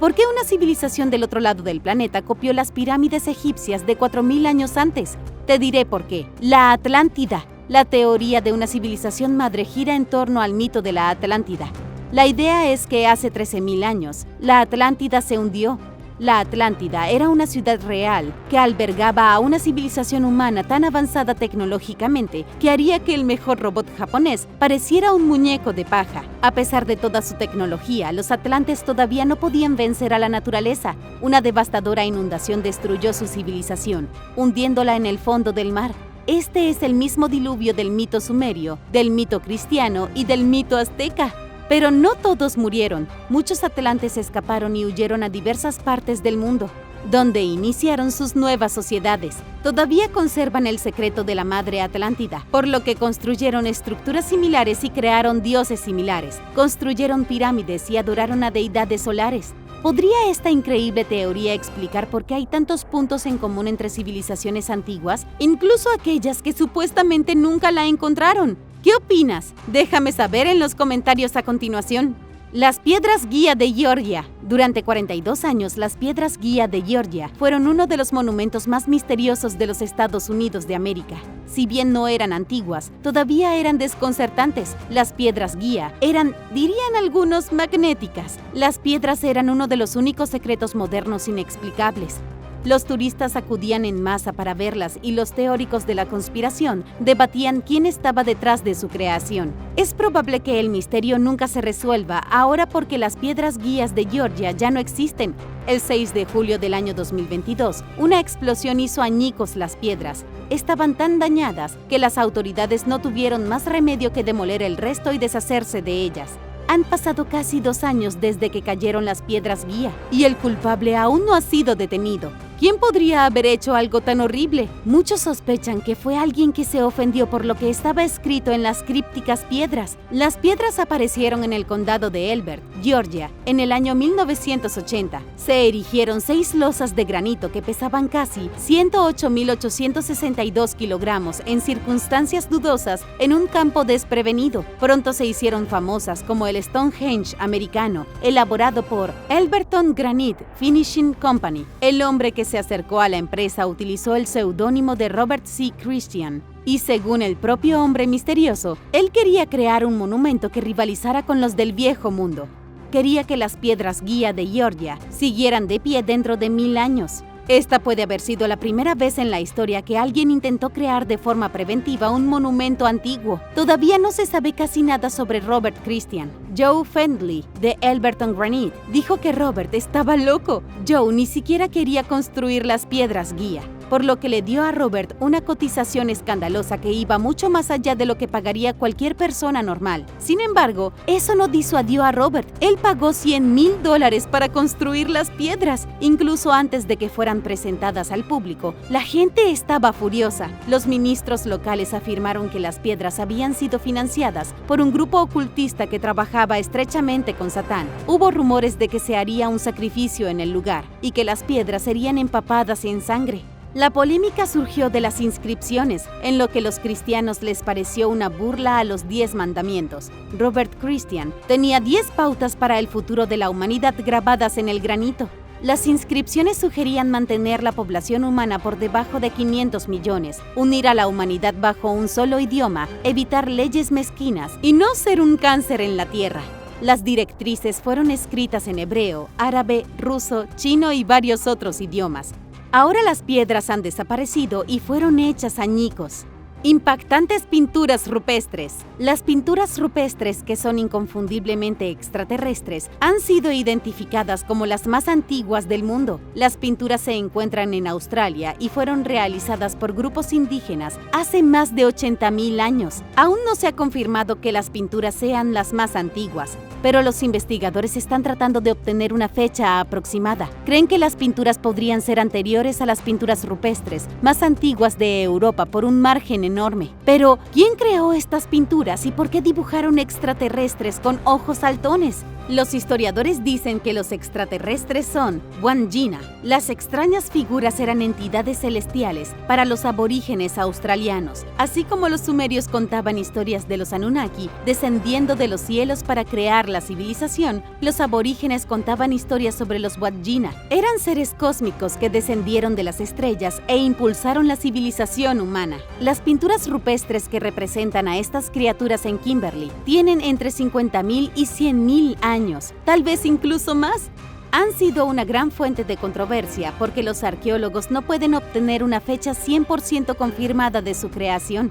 S1: ¿Por qué una civilización del otro lado del planeta copió las pirámides egipcias de 4,000 años antes? Te diré por qué. La Atlántida. La teoría de una civilización madre gira en torno al mito de la Atlántida. La idea es que hace 13,000 años, la Atlántida se hundió. La Atlántida era una ciudad real que albergaba a una civilización humana tan avanzada tecnológicamente que haría que el mejor robot japonés pareciera un muñeco de paja. A pesar de toda su tecnología, los atlantes todavía no podían vencer a la naturaleza. Una devastadora inundación destruyó su civilización, hundiéndola en el fondo del mar. Este es el mismo diluvio del mito sumerio, del mito cristiano y del mito azteca. Pero no todos murieron. Muchos atlantes escaparon y huyeron a diversas partes del mundo, donde iniciaron sus nuevas sociedades. Todavía conservan el secreto de la madre Atlántida, por lo que construyeron estructuras similares y crearon dioses similares. Construyeron pirámides y adoraron a deidades solares. ¿Podría esta increíble teoría explicar por qué hay tantos puntos en común entre civilizaciones antiguas, incluso aquellas que supuestamente nunca la encontraron? ¿Qué opinas? Déjame saber en los comentarios a continuación. Las piedras guía de Georgia. Durante 42 años, las piedras guía de Georgia fueron uno de los monumentos más misteriosos de los Estados Unidos de América. Si bien no eran antiguas, todavía eran desconcertantes. Las piedras guía eran, dirían algunos, magnéticas. Las piedras eran uno de los únicos secretos modernos inexplicables. Los turistas acudían en masa para verlas y los teóricos de la conspiración debatían quién estaba detrás de su creación. Es probable que el misterio nunca se resuelva ahora porque las piedras guías de Georgia ya no existen. El 6 de julio del año 2022, una explosión hizo añicos las piedras. Estaban tan dañadas que las autoridades no tuvieron más remedio que demoler el resto y deshacerse de ellas. Han pasado casi 2 años desde que cayeron las piedras guía y el culpable aún no ha sido detenido. ¿Quién podría haber hecho algo tan horrible? Muchos sospechan que fue alguien que se ofendió por lo que estaba escrito en las crípticas piedras. Las piedras aparecieron en el condado de Elbert, Georgia, en el año 1980. Se erigieron 6 losas de granito que pesaban casi 108,862 kilogramos en circunstancias dudosas en un campo desprevenido. Pronto se hicieron famosas como el Stonehenge americano, elaborado por Elberton Granite Finishing Company. El hombre que se acercó a la empresa utilizó el seudónimo de Robert C. Christian. Y según el propio hombre misterioso, él quería crear un monumento que rivalizara con los del viejo mundo. quería que las piedras guía de Georgia siguieran de pie dentro de 1000 años. Esta puede haber sido la primera vez en la historia que alguien intentó crear de forma preventiva un monumento antiguo. Todavía no se sabe casi nada sobre Robert Christian. Joe Fendley, de Elberton Granite, dijo que Robert estaba loco. Joe ni siquiera quería construir las piedras guía, por lo que le dio a Robert una cotización escandalosa que iba mucho más allá de lo que pagaría cualquier persona normal. Sin embargo, eso no disuadió a Robert. Él pagó $100,000 para construir las piedras, incluso antes de que fueran presentadas al público. La gente estaba furiosa. Los ministros locales afirmaron que las piedras habían sido financiadas por un grupo ocultista que trabajaba estrechamente con Satán. Hubo rumores de que se haría un sacrificio en el lugar y que las piedras serían empapadas en sangre. La polémica surgió de las inscripciones, en lo que los cristianos les pareció una burla a los 10 mandamientos. Robert Christian tenía 10 pautas para el futuro de la humanidad grabadas en el granito. Las inscripciones sugerían mantener la población humana por debajo de 500 millones, unir a la humanidad bajo un solo idioma, evitar leyes mezquinas y no ser un cáncer en la tierra. Las directrices fueron escritas en hebreo, árabe, ruso, chino y varios otros idiomas. Ahora las piedras han desaparecido y fueron hechas añicos. Impactantes pinturas rupestres. Las pinturas rupestres, que son inconfundiblemente extraterrestres, han sido identificadas como las más antiguas del mundo. Las pinturas se encuentran en Australia y fueron realizadas por grupos indígenas hace más de 80,000 años. Aún no se ha confirmado que las pinturas sean las más antiguas, pero los investigadores están tratando de obtener una fecha aproximada. Creen que las pinturas podrían ser anteriores a las pinturas rupestres más antiguas de Europa por un margen enorme. Pero, ¿quién creó estas pinturas y por qué dibujaron extraterrestres con ojos saltones? Los historiadores dicen que los extraterrestres son Wandjina. Las extrañas figuras eran entidades celestiales para los aborígenes australianos, así como los sumerios contaban historias de los Anunnaki descendiendo de los cielos para crear la civilización. Los aborígenes contaban historias sobre los Wandjina. Eran seres cósmicos que descendieron de las estrellas e impulsaron la civilización humana. Las pinturas rupestres que representan a estas criaturas en Kimberley tienen entre 50,000 y 100,000 años, tal vez incluso más. Han sido una gran fuente de controversia porque los arqueólogos no pueden obtener una fecha 100% confirmada de su creación.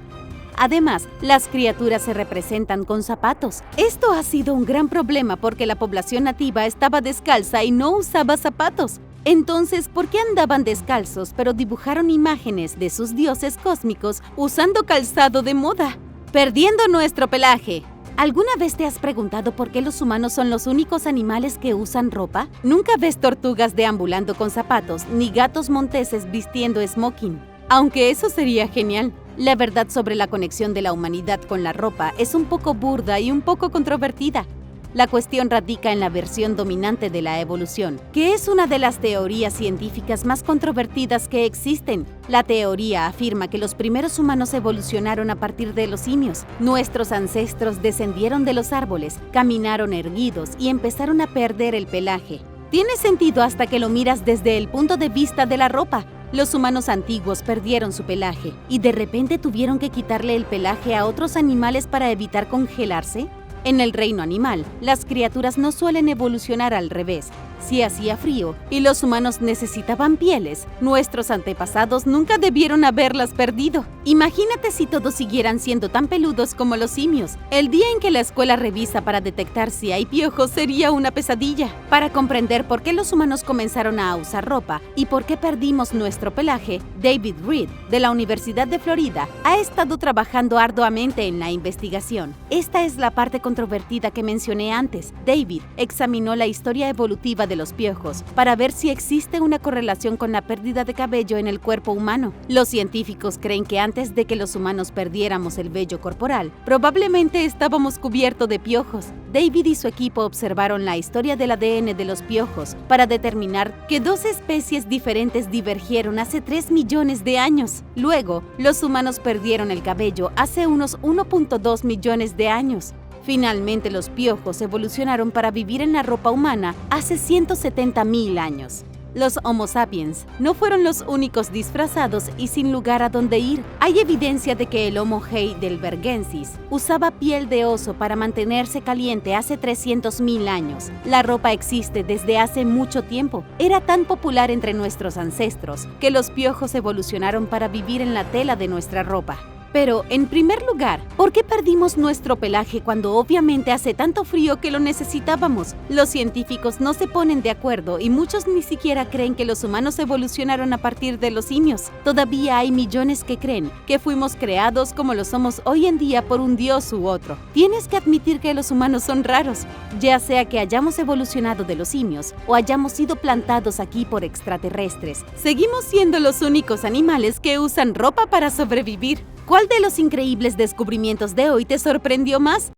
S1: Además, las criaturas se representan con zapatos. Esto ha sido un gran problema porque la población nativa estaba descalza y no usaba zapatos. Entonces, ¿por qué andaban descalzos pero dibujaron imágenes de sus dioses cósmicos usando calzado de moda? Perdiendo nuestro pelaje. ¿Alguna vez te has preguntado por qué los humanos son los únicos animales que usan ropa? Nunca ves tortugas deambulando con zapatos, ni gatos monteses vistiendo smoking. Aunque eso sería genial. La verdad sobre la conexión de la humanidad con la ropa es un poco burda y un poco controvertida. La cuestión radica en la versión dominante de la evolución, que es una de las teorías científicas más controvertidas que existen. La teoría afirma que los primeros humanos evolucionaron a partir de los simios. Nuestros ancestros descendieron de los árboles, caminaron erguidos y empezaron a perder el pelaje. Tiene sentido hasta que lo miras desde el punto de vista de la ropa. Los humanos antiguos perdieron su pelaje y de repente tuvieron que quitarle el pelaje a otros animales para evitar congelarse. En el reino animal, las criaturas no suelen evolucionar al revés. Si hacía frío y los humanos necesitaban pieles, nuestros antepasados nunca debieron haberlas perdido. Imagínate si todos siguieran siendo tan peludos como los simios. El día en que la escuela revisa para detectar si hay piojos sería una pesadilla. Para comprender por qué los humanos comenzaron a usar ropa y por qué perdimos nuestro pelaje, David Reed, de la Universidad de Florida, ha estado trabajando arduamente en la investigación. Esta es la parte controvertida que mencioné antes. David examinó la historia evolutiva de los piojos para ver si existe una correlación con la pérdida de cabello en el cuerpo humano. Los científicos creen que antes de que los humanos perdiéramos el vello corporal, probablemente estábamos cubiertos de piojos. David y su equipo observaron la historia del ADN de los piojos para determinar que 2 especies diferentes divergieron hace 3 millones de años. Luego, los humanos perdieron el cabello hace unos 1.2 millones de años. Finalmente, los piojos evolucionaron para vivir en la ropa humana hace 170,000 años. Los Homo sapiens no fueron los únicos disfrazados y sin lugar a dónde ir. Hay evidencia de que el Homo heidelbergensis usaba piel de oso para mantenerse caliente hace 300.000 años. La ropa existe desde hace mucho tiempo. Era tan popular entre nuestros ancestros que los piojos evolucionaron para vivir en la tela de nuestra ropa. Pero, en primer lugar, ¿por qué perdimos nuestro pelaje cuando obviamente hace tanto frío que lo necesitábamos? Los científicos no se ponen de acuerdo y muchos ni siquiera creen que los humanos evolucionaron a partir de los simios. Todavía hay millones que creen que fuimos creados como lo somos hoy en día por un dios u otro. Tienes que admitir que los humanos son raros, ya sea que hayamos evolucionado de los simios o hayamos sido plantados aquí por extraterrestres. Seguimos siendo los únicos animales que usan ropa para sobrevivir. ¿Cuál de los increíbles descubrimientos de hoy te sorprendió más?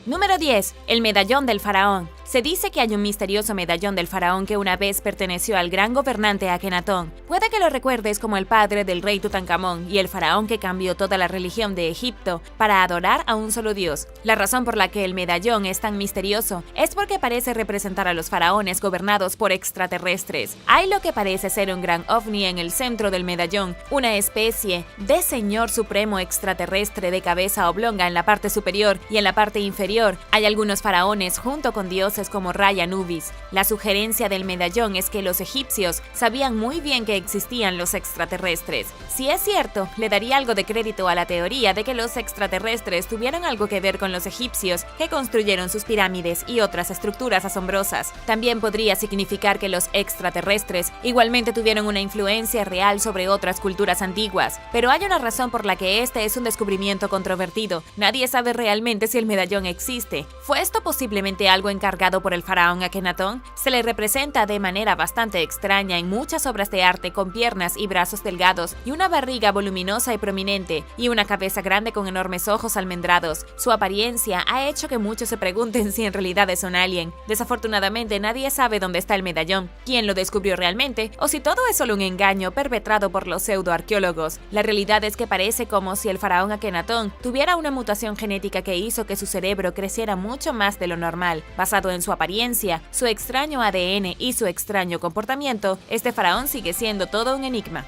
S2: Número 10. El medallón del faraón. Se dice que hay un misterioso medallón del faraón que una vez perteneció al gran gobernante Akenatón. Puede que lo recuerdes como el padre del rey Tutankamón y el faraón que cambió toda la religión de Egipto para adorar a un solo dios. La razón por la que el medallón es tan misterioso es porque parece representar a los faraones gobernados por extraterrestres. Hay lo que parece ser un gran ovni en el centro del medallón, una especie de señor supremo extraterrestre de cabeza oblonga en la parte superior y en la parte inferior hay algunos faraones junto con dioses como Ra y Anubis. La sugerencia del medallón es que los egipcios sabían muy bien que existían los extraterrestres. Si es cierto, le daría algo de crédito a la teoría de que los extraterrestres tuvieron algo que ver con los egipcios que construyeron sus pirámides y otras estructuras asombrosas. También podría significar que los extraterrestres igualmente tuvieron una influencia real sobre otras culturas antiguas. Pero hay una razón por la que este es un descubrimiento controvertido. Nadie sabe realmente si el medallón existe. ¿Fue esto posiblemente algo encargado por el faraón Akenatón? Se le representa de manera bastante extraña en muchas obras de arte con piernas y brazos delgados y una barriga voluminosa y prominente y una cabeza grande con enormes ojos almendrados. Su apariencia ha hecho que muchos se pregunten si en realidad es un alien. Desafortunadamente nadie sabe dónde está el medallón, quién lo descubrió realmente o si todo es solo un engaño perpetrado por los pseudoarqueólogos. La realidad es que parece como si el faraón Akenatón tuviera una mutación genética que hizo que su cerebro creciera mucho más de lo normal. Basado en su apariencia, su extraño ADN y su extraño comportamiento, este faraón sigue siendo todo un enigma.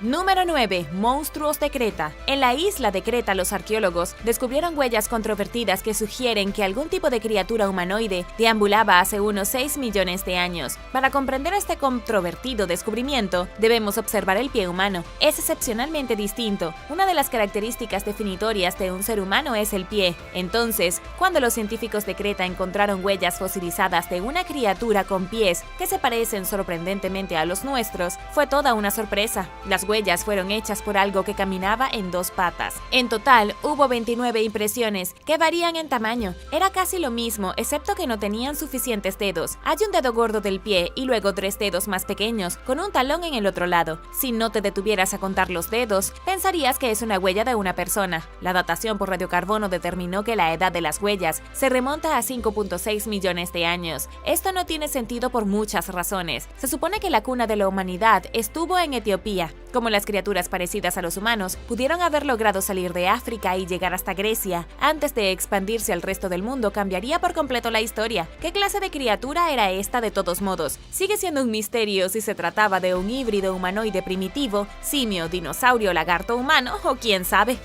S2: Número 9. Monstruos de Creta. En la isla de Creta, los arqueólogos descubrieron huellas controvertidas que sugieren que algún tipo de criatura humanoide deambulaba hace unos 6 millones de años. Para comprender este controvertido descubrimiento, debemos observar el pie humano. Es excepcionalmente distinto. Una de las características definitorias de un ser humano es el pie. Entonces, cuando los científicos de Creta encontraron huellas fosilizadas de una criatura con pies que se parecen sorprendentemente a los nuestros, fue toda una sorpresa. Las huellas fueron hechas por algo que caminaba en 2 patas. En total, hubo 29 impresiones, que varían en tamaño. Era casi lo mismo, excepto que no tenían suficientes dedos. Hay un dedo gordo del pie y luego 3 dedos más pequeños, con un talón en el otro lado. Si no te detuvieras a contar los dedos, pensarías que es una huella de una persona. La datación por radiocarbono determinó que la edad de las huellas se remonta a 5.6 millones de años. Esto no tiene sentido por muchas razones. Se supone que la cuna de la humanidad estuvo en Etiopía. Como las criaturas parecidas a los humanos pudieron haber logrado salir de África y llegar hasta Grecia, antes de expandirse al resto del mundo, cambiaría por completo la historia. ¿Qué clase de criatura era esta de todos modos? Sigue siendo un misterio si se trataba de un híbrido humanoide primitivo, simio, dinosaurio, lagarto humano o quién sabe.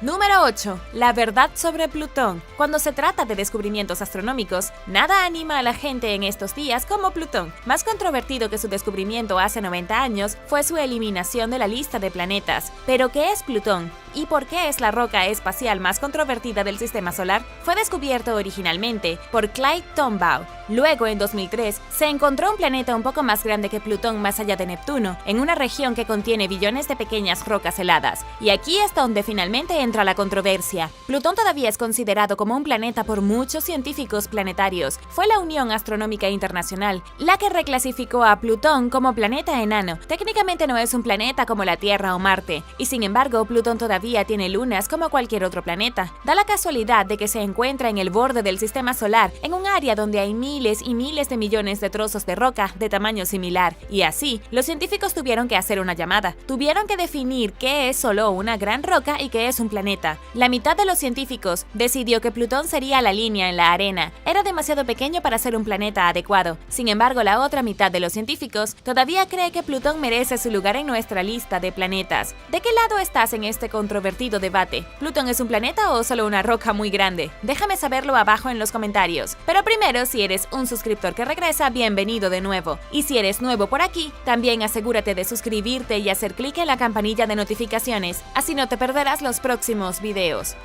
S2: Número 8. La verdad sobre Plutón. Cuando se trata de descubrimientos astronómicos, nada anima a la gente en estos días como Plutón. Más controvertido que su descubrimiento hace 90 años fue su eliminación de la lista de planetas. ¿Pero qué es Plutón? ¿Y por qué es la roca espacial más controvertida del sistema solar? Fue descubierto originalmente por Clyde Tombaugh. Luego, en 2003, se encontró un planeta un poco más grande que Plutón más allá de Neptuno, en una región que contiene billones de pequeñas rocas heladas. Y aquí es donde finalmente entra la controversia. Plutón todavía es considerado como un planeta por muchos científicos planetarios. Fue la Unión Astronómica Internacional la que reclasificó a Plutón como planeta enano. Técnicamente no es un planeta como la Tierra o Marte, y sin embargo, Plutón todavía todavía tiene lunas como cualquier otro planeta. Da la casualidad de que se encuentra en el borde del sistema solar, en un área donde hay miles y miles de millones de trozos de roca de tamaño similar. Y así, los científicos tuvieron que hacer una llamada. Tuvieron que definir qué es solo una gran roca y qué es un planeta. La mitad de los científicos decidió que Plutón sería la línea en la arena. Era demasiado pequeño para ser un planeta adecuado. Sin embargo, la otra mitad de los científicos todavía cree que Plutón merece su lugar en nuestra lista de planetas. ¿De qué lado estás en este controvertido debate? ¿Plutón es un planeta o solo una roca muy grande? Déjame saberlo abajo en los comentarios. Pero primero, si eres un suscriptor que regresa, bienvenido de nuevo. Y si eres nuevo por aquí, también asegúrate de suscribirte y hacer clic en la campanilla de notificaciones, así no te perderás los próximos videos.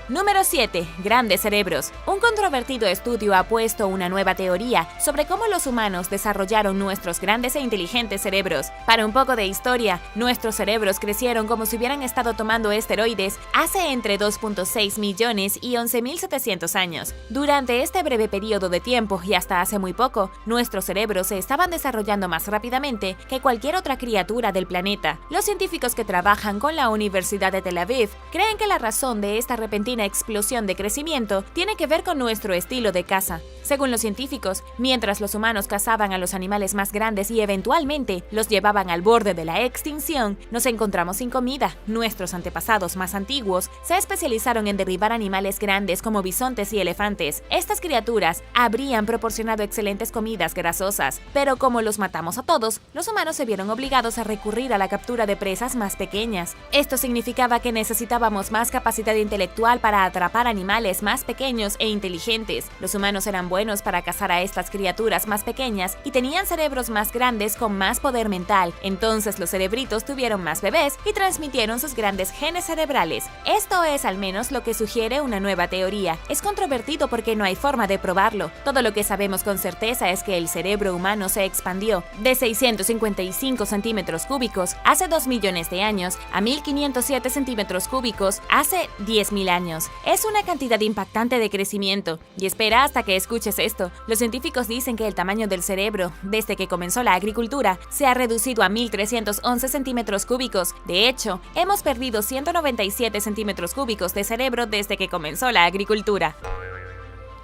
S2: Número 7. Grandes cerebros. Un controvertido estudio ha puesto una nueva teoría sobre cómo los humanos desarrollaron nuestros grandes e inteligentes cerebros. Para un poco de historia, nuestros cerebros crecieron como si hubieran estado tomando esteroides hace entre 2.6 millones y 11.700 años. Durante este breve periodo de tiempo y hasta hace muy poco, nuestros cerebros se estaban desarrollando más rápidamente que cualquier otra criatura del planeta. Los científicos que trabajan con la Universidad de Tel Aviv creen que la razón de esta repentina explosión de crecimiento tiene que ver con nuestro estilo de caza. Según los científicos, mientras los humanos cazaban a los animales más grandes y eventualmente los llevaban al borde de la extinción, nos encontramos sin comida. Nuestros antepasados más antiguos se especializaron en derribar animales grandes como bisontes y elefantes. Estas criaturas habrían proporcionado excelentes comidas grasosas, pero como los matamos a todos, los humanos se vieron obligados a recurrir a la captura de presas más pequeñas. Esto significaba que necesitábamos más capacidad intelectual para atrapar animales más pequeños e inteligentes. Los humanos eran buenos para cazar a estas criaturas más pequeñas y tenían cerebros más grandes con más poder mental. Entonces los cerebritos tuvieron más bebés y transmitieron sus grandes genes cerebrales. Esto es al menos lo que sugiere una nueva teoría. Es controvertido porque no hay forma de probarlo. Todo lo que sabemos con certeza es que el cerebro humano se expandió de 655 centímetros cúbicos hace 2 millones de años a 1507 centímetros cúbicos hace 10.000 años. Es una cantidad impactante de crecimiento. Y espera hasta que escuches esto. Los científicos dicen que el tamaño del cerebro, desde que comenzó la agricultura, se ha reducido a 1.311 centímetros cúbicos. De hecho, hemos perdido 197 centímetros cúbicos de cerebro desde que comenzó la agricultura.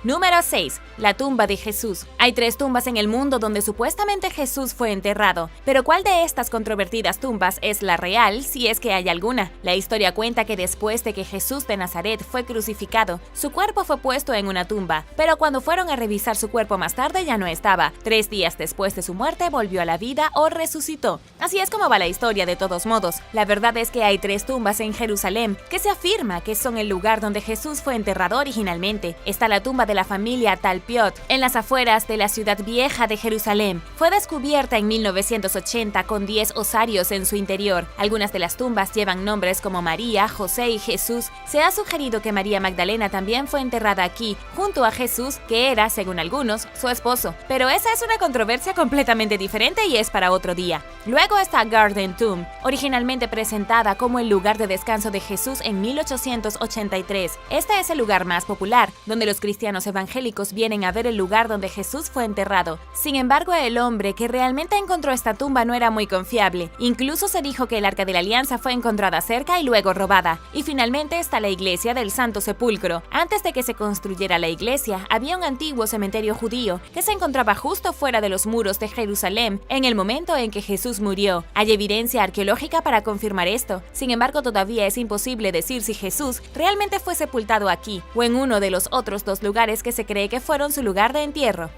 S2: Número 6. La tumba de Jesús. Hay 3 tumbas en el mundo donde supuestamente Jesús fue enterrado, pero ¿cuál de estas controvertidas tumbas es la real, si es que hay alguna? La historia cuenta que después de que Jesús de Nazaret fue crucificado, su cuerpo fue puesto en una tumba, pero cuando fueron a revisar su cuerpo más tarde ya no estaba. 3 días después de su muerte volvió a la vida o resucitó. Así es como va la historia de todos modos. La verdad es que hay 3 tumbas en Jerusalén que se afirma que son el lugar donde Jesús fue enterrado originalmente. Está la tumba de la familia Talpiot, en las afueras de la ciudad vieja de Jerusalén. Fue descubierta en 1980 con 10 osarios en su interior. Algunas de las tumbas llevan nombres como María, José y Jesús. Se ha sugerido que María Magdalena también fue enterrada aquí, junto a Jesús, que era, según algunos, su esposo. Pero esa es una controversia completamente diferente y es para otro día. Luego está Garden Tomb, originalmente presentada como el lugar de descanso de Jesús en 1883. Este es el lugar más popular, donde los cristianos evangélicos vienen a ver el lugar donde Jesús fue enterrado. Sin embargo, el hombre que realmente encontró esta tumba no era muy confiable. Incluso se dijo que el Arca de la Alianza fue encontrada cerca y luego robada. Y finalmente está la iglesia del Santo Sepulcro. Antes de que se construyera la iglesia, había un antiguo cementerio judío que se encontraba justo fuera de los muros de Jerusalén en el momento en que Jesús murió. Hay evidencia arqueológica para confirmar esto. Sin embargo, todavía es imposible decir si Jesús realmente fue sepultado aquí o en uno de los otros 2 lugares que se cree que fueron su lugar de entierro.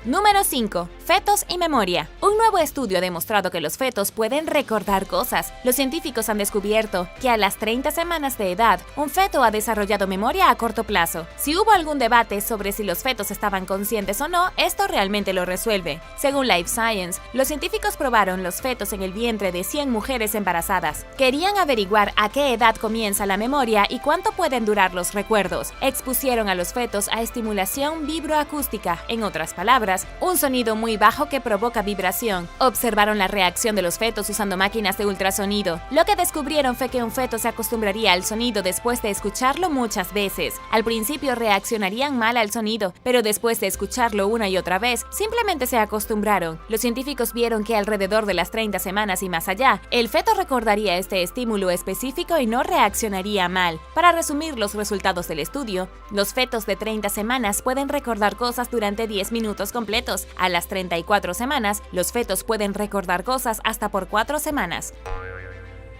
S2: Número 5. Fetos y memoria. Un nuevo estudio ha demostrado que los fetos pueden recordar cosas. Los científicos han descubierto que a las 30 semanas de edad, un feto ha desarrollado memoria a corto plazo. Si hubo algún debate sobre si los fetos estaban conscientes o no, esto realmente lo resuelve. Según Life Science, los científicos probaron los fetos en el vientre de 100 mujeres embarazadas. Querían averiguar a qué edad comienza la memoria y cuánto pueden durar los recuerdos. Expusieron a los fetos a estimulación vibroacústica. En otras palabras, sonoras, un sonido muy bajo que provoca vibración. Observaron la reacción de los fetos usando máquinas de ultrasonido. Lo que descubrieron fue que un feto se acostumbraría al sonido después de escucharlo muchas veces. Al principio reaccionarían mal al sonido, pero después de escucharlo una y otra vez, simplemente se acostumbraron. Los científicos vieron que alrededor de las 30 semanas y más allá, el feto recordaría este estímulo específico y no reaccionaría mal. Para resumir los resultados del estudio, los fetos de 30 semanas pueden recordar cosas durante 10 minutos completos. A las 34 semanas, los fetos pueden recordar cosas hasta por 4 semanas.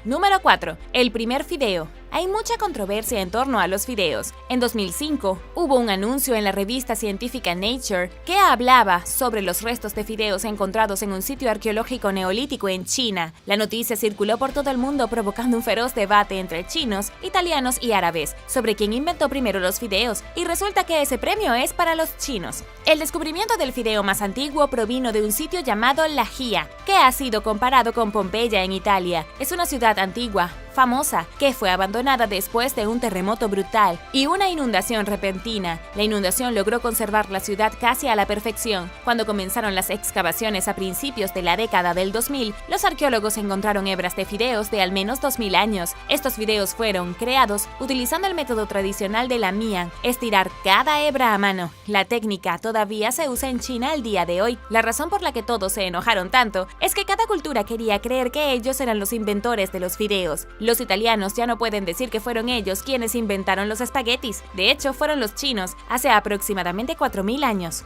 S2: Número 4. El primer fideo. Hay mucha controversia en torno a los fideos. En 2005, hubo un anuncio en la revista científica Nature que hablaba sobre los restos de fideos encontrados en un sitio arqueológico neolítico en China. La noticia circuló por todo el mundo provocando un feroz debate entre chinos, italianos y árabes sobre quién inventó primero los fideos, y resulta que ese premio es para los chinos. El descubrimiento del fideo más antiguo provino de un sitio llamado La Gia, que ha sido comparado con Pompeya en Italia. Es una ciudad antigua, famosa, que fue abandonada después de un terremoto brutal y una inundación repentina. La inundación logró conservar la ciudad casi a la perfección. Cuando comenzaron las excavaciones a principios de la década del 2000, los arqueólogos encontraron hebras de fideos de al menos 2000 años. Estos fideos fueron creados utilizando el método tradicional de la mian, estirar cada hebra a mano. La técnica todavía se usa en China al día de hoy. La razón por la que todos se enojaron tanto es que cada cultura quería creer que ellos eran los inventores de los fideos. Los italianos ya no pueden decir que fueron ellos quienes inventaron los espaguetis. De hecho, fueron los chinos, hace aproximadamente 4000 años.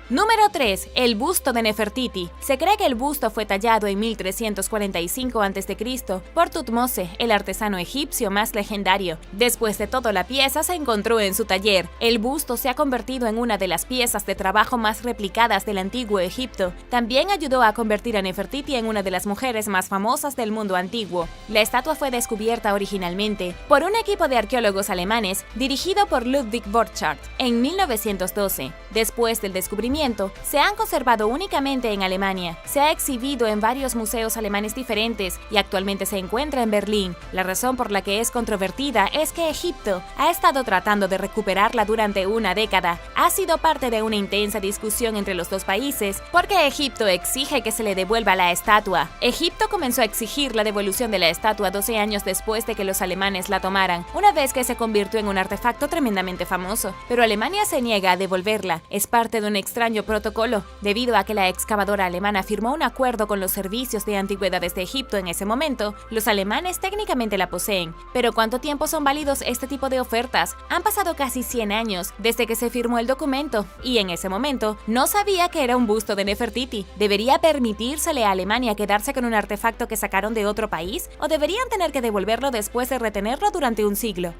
S2: Número 3. El busto de Nefertiti. Se cree que el busto fue tallado en 1345 a.C. por Tutmose, el artesano egipcio más legendario. Después de todo, la pieza se encontró en su taller. El busto se ha convertido en una de las piezas de trabajo más replicadas del antiguo Egipto. También ayudó a convertir a Nefertiti en una de las mujeres más famosas del mundo antiguo. La estatua fue descubierta originalmente por un equipo de arqueólogos alemanes dirigido por Ludwig Borchardt en 1912. Después del descubrimiento, se han conservado únicamente en Alemania. Se ha exhibido en varios museos alemanes diferentes y actualmente se encuentra en Berlín. La razón por la que es controvertida es que Egipto ha estado tratando de recuperarla durante una década. Ha sido parte de una intensa discusión entre los dos países porque Egipto exige que se le devuelva la estatua. Egipto comenzó a exigir la devolución de la estatua 12 años después de que los alemanes la tomaran, una vez que se convirtió en un artefacto tremendamente famoso. Pero Alemania se niega a devolverla. Es parte de un extraño protocolo, debido a que la excavadora alemana firmó un acuerdo con los servicios de antigüedades de Egipto en ese momento. Los alemanes técnicamente la poseen, pero ¿cuánto tiempo son válidos este tipo de ofertas? Han pasado casi 100 años desde que se firmó el documento, y en ese momento no sabía que era un busto de Nefertiti. ¿Debería permitírsele a Alemania quedarse con un artefacto que sacaron de otro país? ¿O deberían tener que devolverlo después de retenerlo durante un siglo?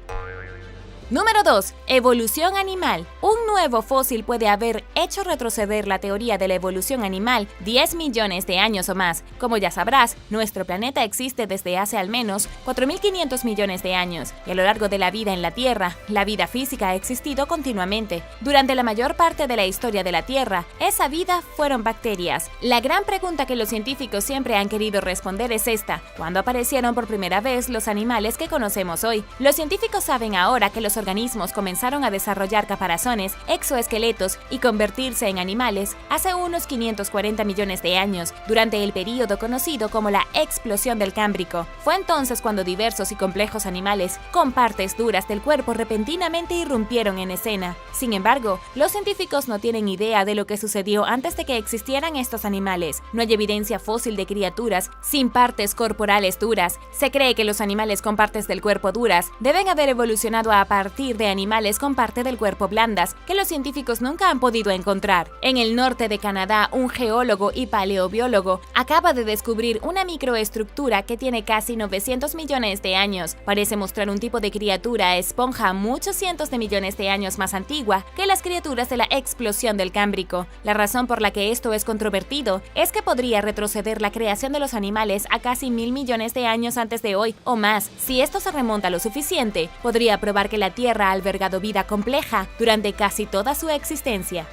S2: Número 2. Evolución animal. Un nuevo fósil puede haber hecho retroceder la teoría de la evolución animal 10 millones de años o más. Como ya sabrás, nuestro planeta existe desde hace al menos 4.500 millones de años, y a lo largo de la vida en la Tierra, la vida física ha existido continuamente. Durante la mayor parte de la historia de la Tierra, esa vida fueron bacterias. La gran pregunta que los científicos siempre han querido responder es esta: ¿cuándo aparecieron por primera vez los animales que conocemos hoy? Los científicos saben ahora que los organismos comenzaron a desarrollar caparazones, exoesqueletos y convertirse en animales hace unos 540 millones de años, durante el período conocido como la explosión del Cámbrico. Fue entonces cuando diversos y complejos animales con partes duras del cuerpo repentinamente irrumpieron en escena. Sin embargo, los científicos no tienen idea de lo que sucedió antes de que existieran estos animales. No hay evidencia fósil de criaturas sin partes corporales duras. Se cree que los animales con partes del cuerpo duras deben haber evolucionado a partir de animales con parte del cuerpo blandas, que los científicos nunca han podido encontrar. En el norte de Canadá, un geólogo y paleobiólogo acaba de descubrir una microestructura que tiene casi 900 millones de años. Parece mostrar un tipo de criatura esponja muchos cientos de millones de años más antigua que las criaturas de la explosión del Cámbrico. La razón por la que esto es controvertido es que podría retroceder la creación de los animales a casi 1000 millones de años antes de hoy o más. Si esto se remonta lo suficiente, podría probar que la Tierra ha albergado vida compleja durante casi toda su existencia.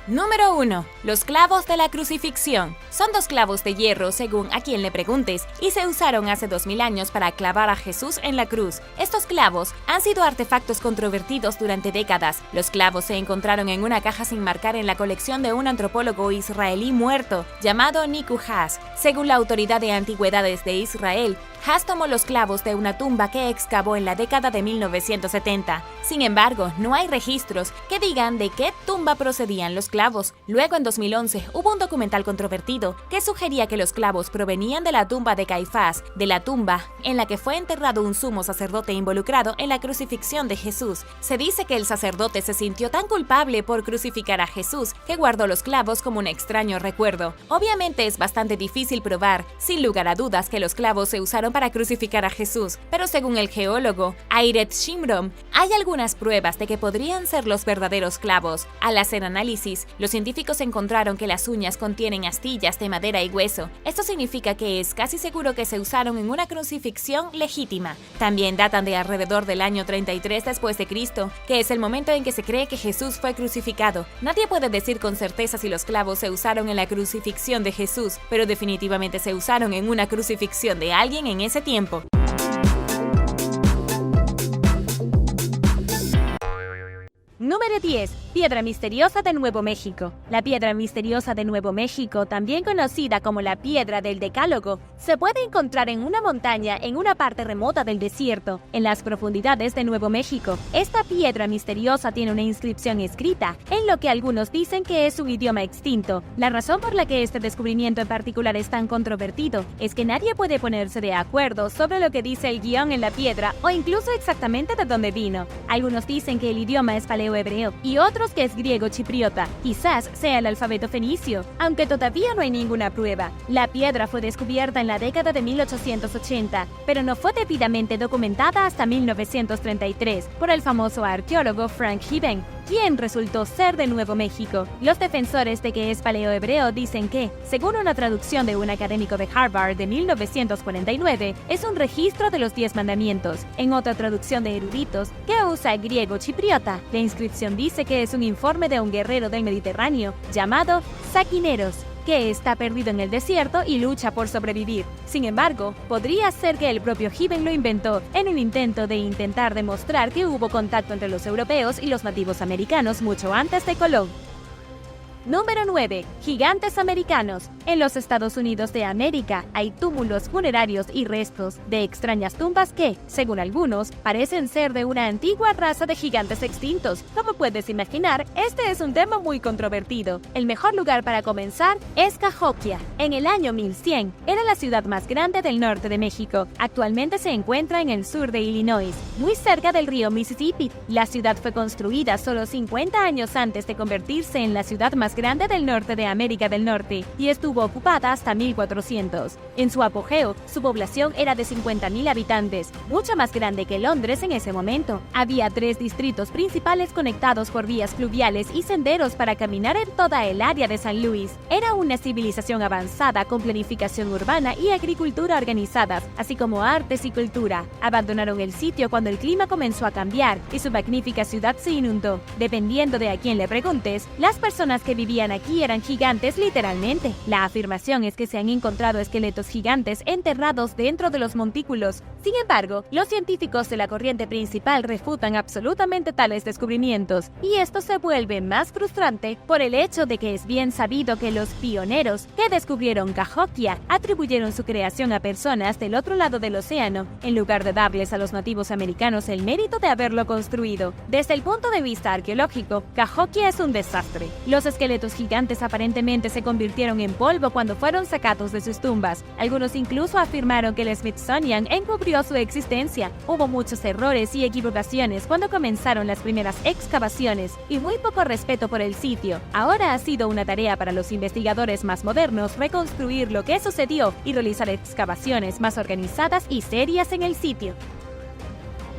S2: Número 1. Los clavos de la crucifixión. Son 2 clavos de hierro según a quien le preguntes y se usaron hace 2000 años para clavar a Jesús en la cruz. Estos clavos han sido artefactos controvertidos durante décadas. Los clavos se encontraron en una caja sin marcar en la colección de un antropólogo israelí muerto llamado Niku Haas. Según la Autoridad de Antigüedades de Israel, Haas tomó los clavos de una tumba que excavó en la década de 1970. Sin embargo, no hay registros que digan de qué tumba procedían los clavos. Luego, en 2011, hubo un documental controvertido que sugería que los clavos provenían de la tumba de Caifás, de la tumba en la que fue enterrado un sumo sacerdote involucrado en la crucifixión de Jesús. Se dice que el sacerdote se sintió tan culpable por crucificar a Jesús que guardó los clavos como un extraño recuerdo. Obviamente es bastante difícil probar, sin lugar a dudas, que los clavos se usaron para crucificar a Jesús, pero según el geólogo Ayret Shimron, hay algunas pruebas de que podrían ser los verdaderos clavos. Al hacer análisis, los científicos encontraron que las uñas contienen astillas de madera y hueso. Esto significa que es casi seguro que se usaron en una crucifixión legítima. También datan de alrededor del año 33 después de Cristo, que es el momento en que se cree que Jesús fue crucificado. Nadie puede decir con certeza si los clavos se usaron en la crucifixión de Jesús, pero definitivamente se usaron en una crucifixión de alguien en ese tiempo.
S3: Número 10. Piedra misteriosa de Nuevo México. La piedra misteriosa de Nuevo México, también conocida como la piedra del Decálogo, se puede encontrar en una montaña en una parte remota del desierto, en las profundidades de Nuevo México. Esta piedra misteriosa tiene una inscripción escrita, en lo que algunos dicen que es un idioma extinto. La razón por la que este descubrimiento en particular es tan controvertido es que nadie puede ponerse de acuerdo sobre lo que dice el guión en la piedra o incluso exactamente de dónde vino. Algunos dicen que el idioma es paleo-hebreo y otros que es griego chipriota. Quizás sea el alfabeto fenicio, aunque todavía no hay ninguna prueba. La piedra fue descubierta en la década de 1880, pero no fue debidamente documentada hasta 1933 por el famoso arqueólogo Frank Hiben, quien resultó ser de Nuevo México. Los defensores de que es paleo-hebreo dicen que, según una traducción de un académico de Harvard de 1949, es un registro de los 10 mandamientos. En otra traducción de eruditos, que usa griego chipriota, la inscripción dice que es un informe de un guerrero del Mediterráneo llamado Saquineros, que está perdido en el desierto y lucha por sobrevivir. Sin embargo, podría ser que el propio Hiben lo inventó en un intento de intentar demostrar que hubo contacto entre los europeos y los nativos americanos mucho antes de Colón. Número 9. Gigantes americanos. En los Estados Unidos de América hay túmulos funerarios y restos de extrañas tumbas que, según algunos, parecen ser de una antigua raza de gigantes extintos. Como puedes imaginar, este es un tema muy controvertido. El mejor lugar para comenzar es Cahokia. En el año 1100, era la ciudad más grande del norte de México. Actualmente se encuentra en el sur de Illinois, muy cerca del río Mississippi. La ciudad fue construida solo 50 años antes de convertirse en la ciudad más grande del norte de América del Norte y estuvo ocupada hasta 1400. En su apogeo, su población era de 50.000 habitantes, mucho más grande que Londres en ese momento. Había 3 distritos principales conectados por vías fluviales y senderos para caminar en toda el área de San Luis. Era una civilización avanzada con planificación urbana y agricultura organizadas, así como artes y cultura. Abandonaron el sitio cuando el clima comenzó a cambiar y su magnífica ciudad se inundó. Dependiendo de a quién le preguntes, las personas que vivían aquí eran gigantes literalmente. La afirmación es que se han encontrado esqueletos gigantes enterrados dentro de los montículos. Sin embargo, los científicos de la corriente principal refutan absolutamente tales descubrimientos, y esto se vuelve más frustrante por el hecho de que es bien sabido que los pioneros que descubrieron Cahokia atribuyeron su creación a personas del otro lado del océano, en lugar de darles a los nativos americanos el mérito de haberlo construido. Desde el punto de vista arqueológico, Cahokia es un desastre. Los esqueletos gigantes aparentemente se convirtieron en polvo cuando fueron sacados de sus tumbas. Algunos incluso afirmaron que el Smithsonian encubrió su existencia. Hubo muchos errores y equivocaciones cuando comenzaron las primeras excavaciones y muy poco respeto por el sitio. Ahora ha sido una tarea para los investigadores más modernos reconstruir lo que sucedió y realizar excavaciones más organizadas y serias en el sitio.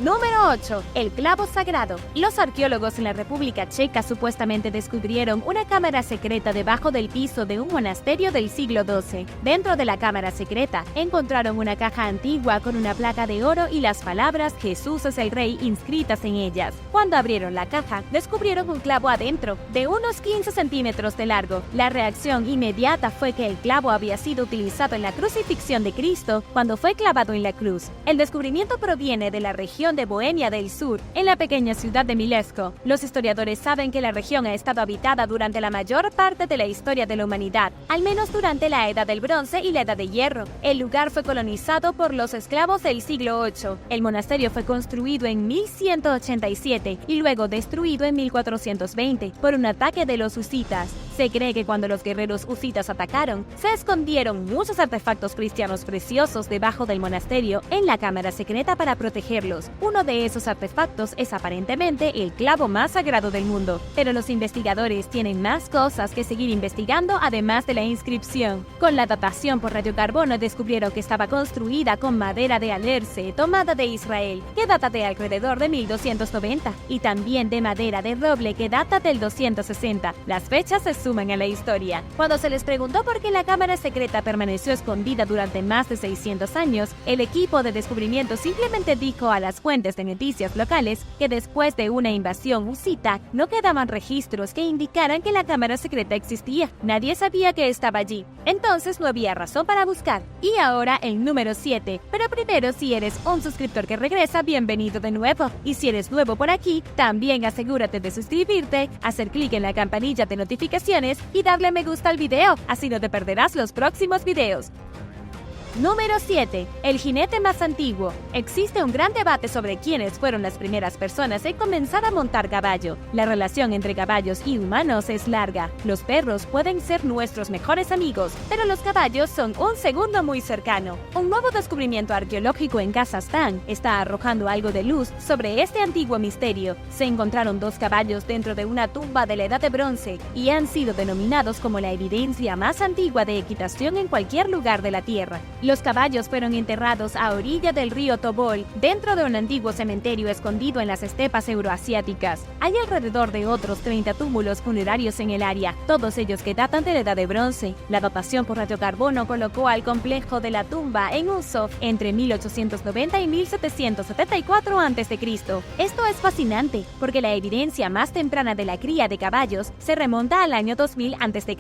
S3: Número 8. El clavo sagrado. Los arqueólogos en la República Checa supuestamente descubrieron una cámara secreta debajo del piso de un monasterio del siglo XII. Dentro de la cámara secreta encontraron una caja antigua con una placa de oro y las palabras Jesús es el Rey inscritas en ellas. Cuando abrieron la caja, descubrieron un clavo adentro, de unos 15 centímetros de largo. La reacción inmediata fue que el clavo había sido utilizado en la crucifixión de Cristo cuando fue clavado en la cruz. El descubrimiento proviene de la región de Bohemia del Sur, en la pequeña ciudad de Milesko. Los historiadores saben que la región ha estado habitada durante la mayor parte de la historia de la humanidad, al menos durante la Edad del Bronce y la Edad de Hierro. El lugar fue colonizado por los esclavos del siglo VIII. El monasterio fue construido en 1187 y luego destruido en 1420 por un ataque de los husitas. Se cree que cuando los guerreros husitas atacaron, se escondieron muchos artefactos cristianos preciosos debajo del monasterio en la cámara secreta para protegerlos. Uno de esos artefactos es aparentemente el clavo más sagrado del mundo, pero los investigadores tienen más cosas que seguir investigando además de la inscripción. Con la datación por radiocarbono descubrieron que estaba construida con madera de alerce tomada de Israel, que data de alrededor de 1290, y también de madera de roble que data del 260. Las fechas se suman a la historia. Cuando se les preguntó por qué la cámara secreta permaneció escondida durante más de 600 años, el equipo de descubrimiento simplemente dijo a las fuentes de noticias locales que después de una invasión husita no quedaban registros que indicaran que la cámara secreta existía. Nadie sabía que estaba allí. Entonces no había razón para buscar. Y ahora el número 7. Pero primero, si eres un suscriptor que regresa, bienvenido de nuevo. Y si eres nuevo por aquí, también asegúrate de suscribirte, hacer clic en la campanilla de notificaciones y darle me gusta al video, así no te perderás los próximos videos. Número 7. El jinete más antiguo. Existe un gran debate sobre quiénes fueron las primeras personas en comenzar a montar caballo. La relación entre caballos y humanos es larga. Los perros pueden ser nuestros mejores amigos, pero los caballos son un segundo muy cercano. Un nuevo descubrimiento arqueológico en Kazajstán está arrojando algo de luz sobre este antiguo misterio. Se encontraron 2 caballos dentro de una tumba de la Edad de Bronce y han sido denominados como la evidencia más antigua de equitación en cualquier lugar de la Tierra. Los caballos fueron enterrados a orilla del río Tobol, dentro de un antiguo cementerio escondido en las estepas euroasiáticas. Hay alrededor de otros 30 túmulos funerarios en el área, todos ellos que datan de la Edad de Bronce. La datación por radiocarbono colocó al complejo de la tumba en uso entre 1890 y 1774 a.C. Esto es fascinante, porque la evidencia más temprana de la cría de caballos se remonta al año 2000 a.C.,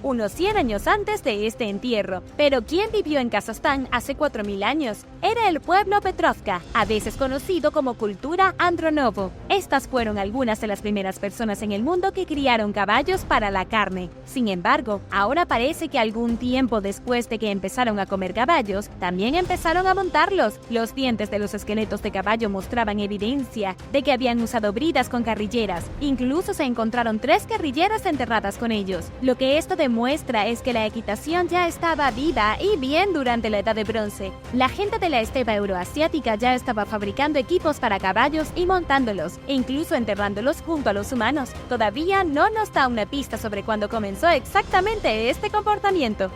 S3: unos 100 años antes de este entierro. Pero ¿quién vivió en Kazajstán hace 4000 años? Era el pueblo Petrovka, a veces conocido como cultura Andronovo. Estas fueron algunas de las primeras personas en el mundo que criaron caballos para la carne. Sin embargo, ahora parece que algún tiempo después de que empezaron a comer caballos, también empezaron a montarlos. Los dientes de los esqueletos de caballo mostraban evidencia de que habían usado bridas con carrilleras. Incluso se encontraron 3 carrilleras enterradas con ellos. Lo que esto demuestra es que la equitación ya estaba viva y bien durante la Edad de Bronce. La gente de la estepa euroasiática ya estaba fabricando equipos para caballos y montándolos, e incluso enterrándolos junto a los humanos. Todavía no nos da una pista sobre cuándo comenzó exactamente este comportamiento.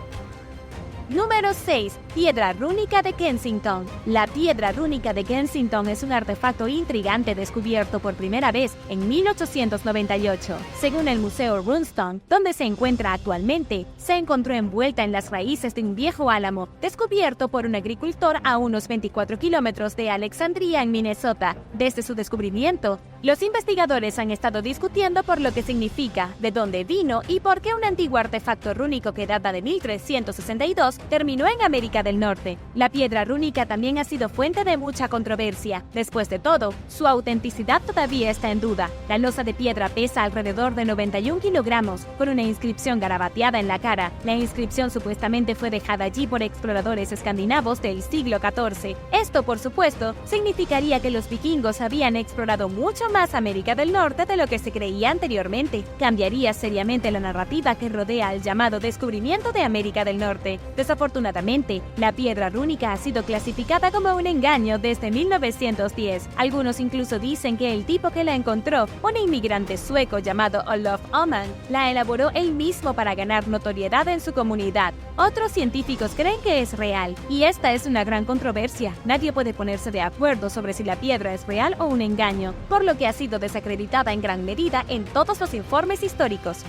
S3: Número 6. Piedra rúnica de Kensington. La piedra rúnica de Kensington es un artefacto intrigante descubierto por primera vez en 1898. Según el Museo Runestone, donde se encuentra actualmente, se encontró envuelta en las raíces de un viejo álamo, descubierto por un agricultor a unos 24 kilómetros de Alexandria, en Minnesota. Desde su descubrimiento, los investigadores han estado discutiendo por lo que significa, de dónde vino y por qué un antiguo artefacto rúnico que data de 1362 terminó en América del Norte. La piedra rúnica también ha sido fuente de mucha controversia. Después de todo, su autenticidad todavía está en duda. La losa de piedra pesa alrededor de 91 kilogramos, con una inscripción garabateada en la cara. La inscripción supuestamente fue dejada allí por exploradores escandinavos del siglo XIV. Esto, por supuesto, significaría que los vikingos habían explorado mucho más América del Norte de lo que se creía anteriormente. Cambiaría seriamente la narrativa que rodea al llamado descubrimiento de América del Norte. Desafortunadamente, la piedra rúnica ha sido clasificada como un engaño desde 1910. Algunos incluso dicen que el tipo que la encontró, un inmigrante sueco llamado Olof Åman, la elaboró él mismo para ganar notoriedad en su comunidad. Otros científicos creen que es real, y esta es una gran controversia. Nadie puede ponerse de acuerdo sobre si la piedra es real o un engaño, por lo que ha sido desacreditada en gran medida en todos los informes históricos.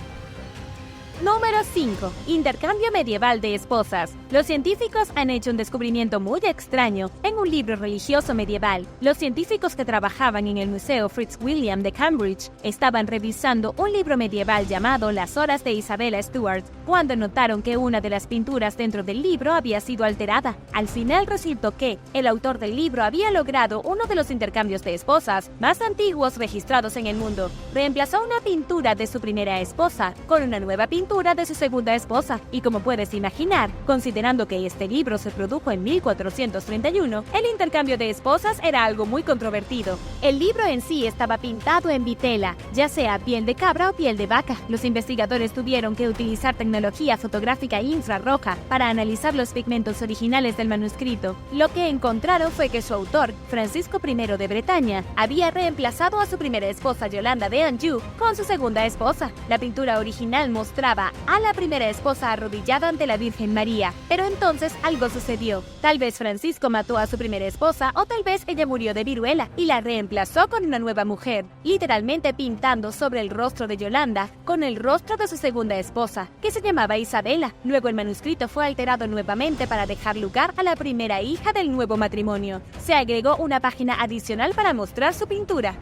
S3: Número 5. Intercambio medieval de esposas. Los científicos han hecho un descubrimiento muy extraño en un libro religioso medieval. Los científicos que trabajaban en el Museo Fritz William de Cambridge estaban revisando un libro medieval llamado Las Horas de Isabella Stuart, cuando notaron que una de las pinturas dentro del libro había sido alterada. Al final resultó que el autor del libro había logrado uno de los intercambios de esposas más antiguos registrados en el mundo. Reemplazó una pintura de su primera esposa con una nueva pintura de su segunda esposa, y como puedes imaginar, considerando que este libro se produjo en 1431, el intercambio de esposas era algo muy controvertido. El libro en sí estaba pintado en vitela, ya sea piel de cabra o piel de vaca. Los investigadores tuvieron que utilizar tecnología fotográfica infrarroja para analizar los pigmentos originales del manuscrito. Lo que encontraron fue que su autor, Francisco I de Bretaña, había reemplazado a su primera esposa Yolanda de Anjou con su segunda esposa. La pintura original mostraba a la primera esposa arrodillada ante la Virgen María, pero entonces algo sucedió. Tal vez Francisco mató a su primera esposa, o tal vez ella murió de viruela y la reemplazó con una nueva mujer, literalmente pintando sobre el rostro de Yolanda con el rostro de su segunda esposa, que se llamaba Isabela. Luego el manuscrito fue alterado nuevamente para dejar lugar a la primera hija del nuevo matrimonio. Se agregó una página adicional para mostrar su pintura.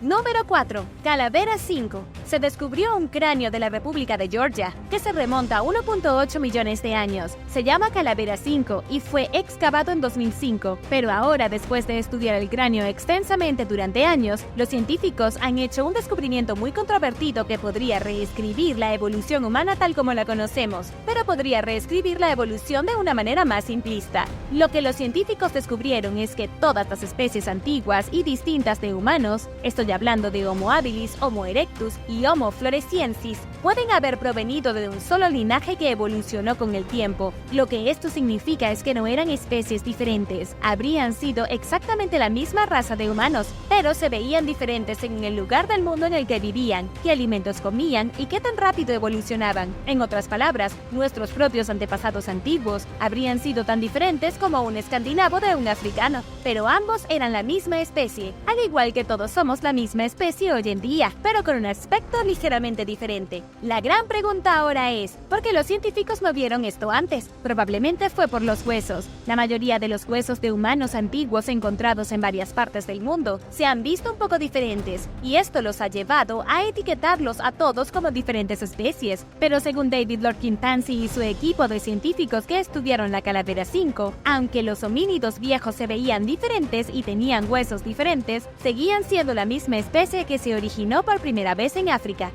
S3: Número 4. Calavera 5. Se descubrió un cráneo de la República de Georgia que se remonta a 1.8 millones de años. Se llama Calavera 5 y fue excavado en 2005. Pero ahora, después de estudiar el cráneo extensamente durante años, los científicos han hecho un descubrimiento muy controvertido que podría reescribir la evolución humana tal como la conocemos, pero podría reescribir la evolución de una manera más simplista. Lo que los científicos descubrieron es que todas las especies antiguas y distintas de humanos, estoy hablando de Homo habilis, Homo erectus y Homo floresiensis, pueden haber provenido de un solo linaje que evolucionó con el tiempo. Lo que esto significa es que no eran especies diferentes, habrían sido exactamente la misma raza de humanos, pero se veían diferentes en el lugar del mundo en el que vivían, qué alimentos comían y qué tan rápido evolucionaban. En otras palabras, nuestros propios antepasados antiguos habrían sido tan diferentes como un escandinavo de un africano, pero ambos eran la misma especie, al igual que todos somos la misma especie hoy en día, pero con un aspecto ligeramente diferente. La gran pregunta ahora es, ¿por qué los científicos no vieron esto antes? Probablemente fue por los huesos. La mayoría de los huesos de humanos antiguos encontrados en varias partes del mundo se han visto un poco diferentes, y esto los ha llevado a etiquetarlos a todos como diferentes especies. Pero según David Lorkin Tansey y su equipo de científicos que estudiaron la Calavera 5, aunque los homínidos viejos se veían diferentes y tenían huesos diferentes, seguían siendo la misma especie que se originó por primera vez en África.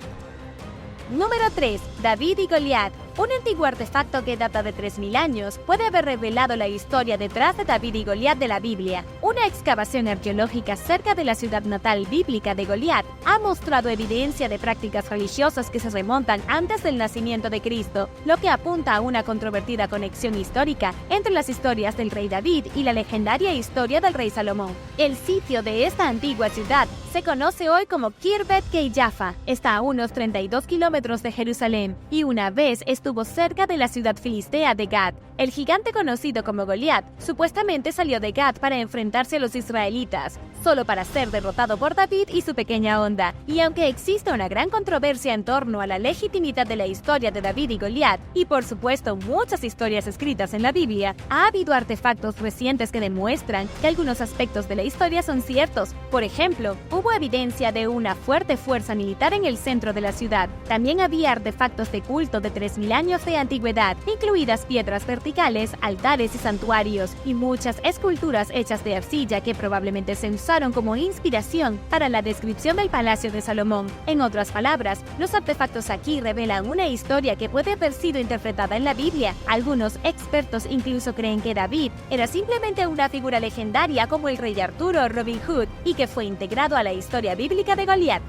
S3: Número 3. David y Goliat. Un antiguo artefacto que data de 3000 años puede haber revelado la historia detrás de David y Goliat de la Biblia. Una excavación arqueológica cerca de la ciudad natal bíblica de Goliat ha mostrado evidencia de prácticas religiosas que se remontan antes del nacimiento de Cristo, lo que apunta a una controvertida conexión histórica entre las historias del rey David y la legendaria historia del rey Salomón. El sitio de esta antigua ciudad se conoce hoy como Khirbet Qeiyafa. Está a unos 32 kilómetros de Jerusalén y una vez estuvo cerca de la ciudad filistea de Gat. El gigante conocido como Goliat supuestamente salió de Gat para enfrentarse a los israelitas, solo para ser derrotado por David y su pequeña onda. Y aunque existe una gran controversia en torno a la legitimidad de la historia de David y Goliat, y por supuesto muchas historias escritas en la Biblia, ha habido artefactos recientes que demuestran que algunos aspectos de la historia son ciertos. Por ejemplo, hubo evidencia de una fuerte fuerza militar en el centro de la ciudad. También había artefactos de culto de 3000 años de antigüedad, incluidas piedras verticales, altares y santuarios, y muchas esculturas hechas de arcilla que probablemente se usaron usaron como inspiración para la descripción del Palacio de Salomón. En otras palabras, los artefactos aquí revelan una historia que puede haber sido interpretada en la Biblia. Algunos expertos incluso creen que David era simplemente una figura legendaria como el rey Arturo o Robin Hood y que fue integrado a la historia bíblica de Goliat.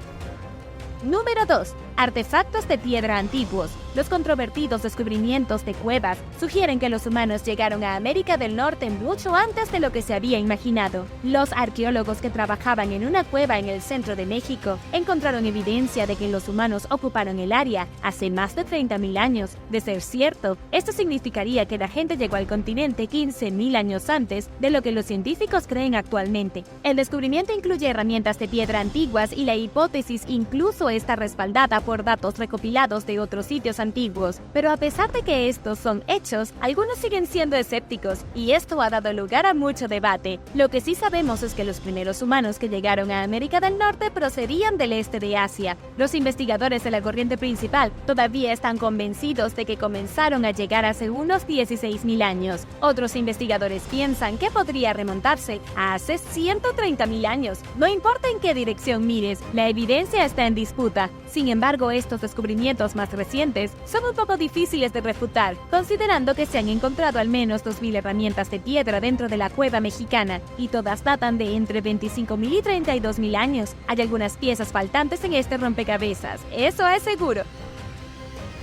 S3: Número 2. Artefactos de piedra antiguos. Los controvertidos descubrimientos de cuevas sugieren que los humanos llegaron a América del Norte mucho antes de lo que se había imaginado. Los arqueólogos que trabajaban en una cueva en el centro de México encontraron evidencia de que los humanos ocuparon el área hace más de 30.000 años. De ser cierto, esto significaría que la gente llegó al continente 15.000 años antes de lo que los científicos creen actualmente. El descubrimiento incluye herramientas de piedra antiguas y la hipótesis incluso está respaldada por datos recopilados de otros sitios antiguos, pero a pesar de que estos son hechos, algunos siguen siendo escépticos y esto ha dado lugar a mucho debate. Lo que sí sabemos es que los primeros humanos que llegaron a América del Norte procedían del este de Asia. Los investigadores de la corriente principal todavía están convencidos de que comenzaron a llegar hace unos 16.000 años. Otros investigadores piensan que podría remontarse a hace 130.000 años. No importa en qué dirección mires, la evidencia está en disputa. Sin embargo, estos descubrimientos más recientes son un poco difíciles de refutar, considerando que se han encontrado al menos 2.000 herramientas de piedra dentro de la cueva mexicana, y todas datan de entre 25.000 y 32.000 años. Hay algunas piezas faltantes en este rompecabezas, eso es seguro.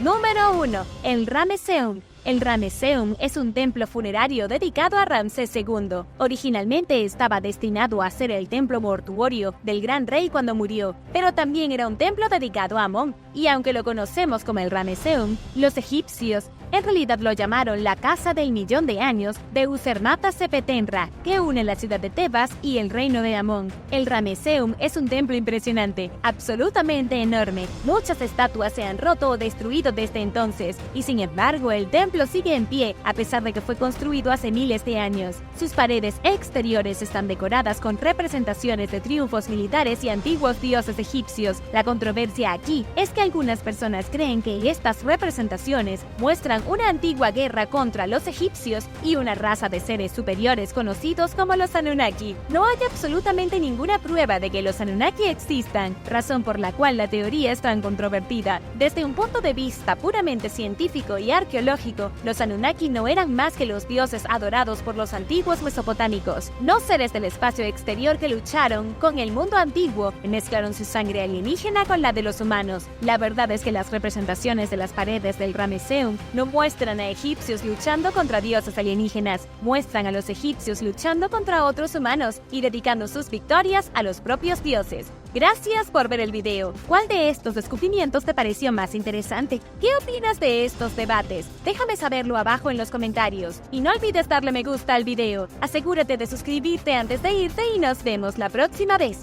S3: Número 1. El Ramesseum. El Ramesseum es un templo funerario dedicado a Ramsés II. Originalmente estaba destinado a ser el templo mortuorio del gran rey cuando murió, pero también era un templo dedicado a Amón. Y aunque lo conocemos como el Ramesseum, los egipcios en realidad lo llamaron la Casa del Millón de Años de Usermata-Sepetenra, que une la ciudad de Tebas y el reino de Amón. El Ramesseum es un templo impresionante, absolutamente enorme. Muchas estatuas se han roto o destruido desde entonces, y sin embargo el templo sigue en pie, a pesar de que fue construido hace miles de años. Sus paredes exteriores están decoradas con representaciones de triunfos militares y antiguos dioses egipcios. La controversia aquí es que algunas personas creen que estas representaciones muestran una antigua guerra contra los egipcios y una raza de seres superiores conocidos como los Anunnaki. No hay absolutamente ninguna prueba de que los Anunnaki existan, razón por la cual la teoría es tan controvertida. Desde un punto de vista puramente científico y arqueológico, los Anunnaki no eran más que los dioses adorados por los antiguos mesopotámicos, no seres del espacio exterior que lucharon con el mundo antiguo y mezclaron su sangre alienígena con la de los humanos. La verdad es que las representaciones de las paredes del Ramesseum no muestran a egipcios luchando contra dioses alienígenas, muestran a los egipcios luchando contra otros humanos y dedicando sus victorias a los propios dioses. Gracias por ver el video. ¿Cuál de estos descubrimientos te pareció más interesante? ¿Qué opinas de estos debates? Déjame saberlo abajo en los comentarios. Y no olvides darle me gusta al video. Asegúrate de suscribirte antes de irte y nos vemos la próxima vez.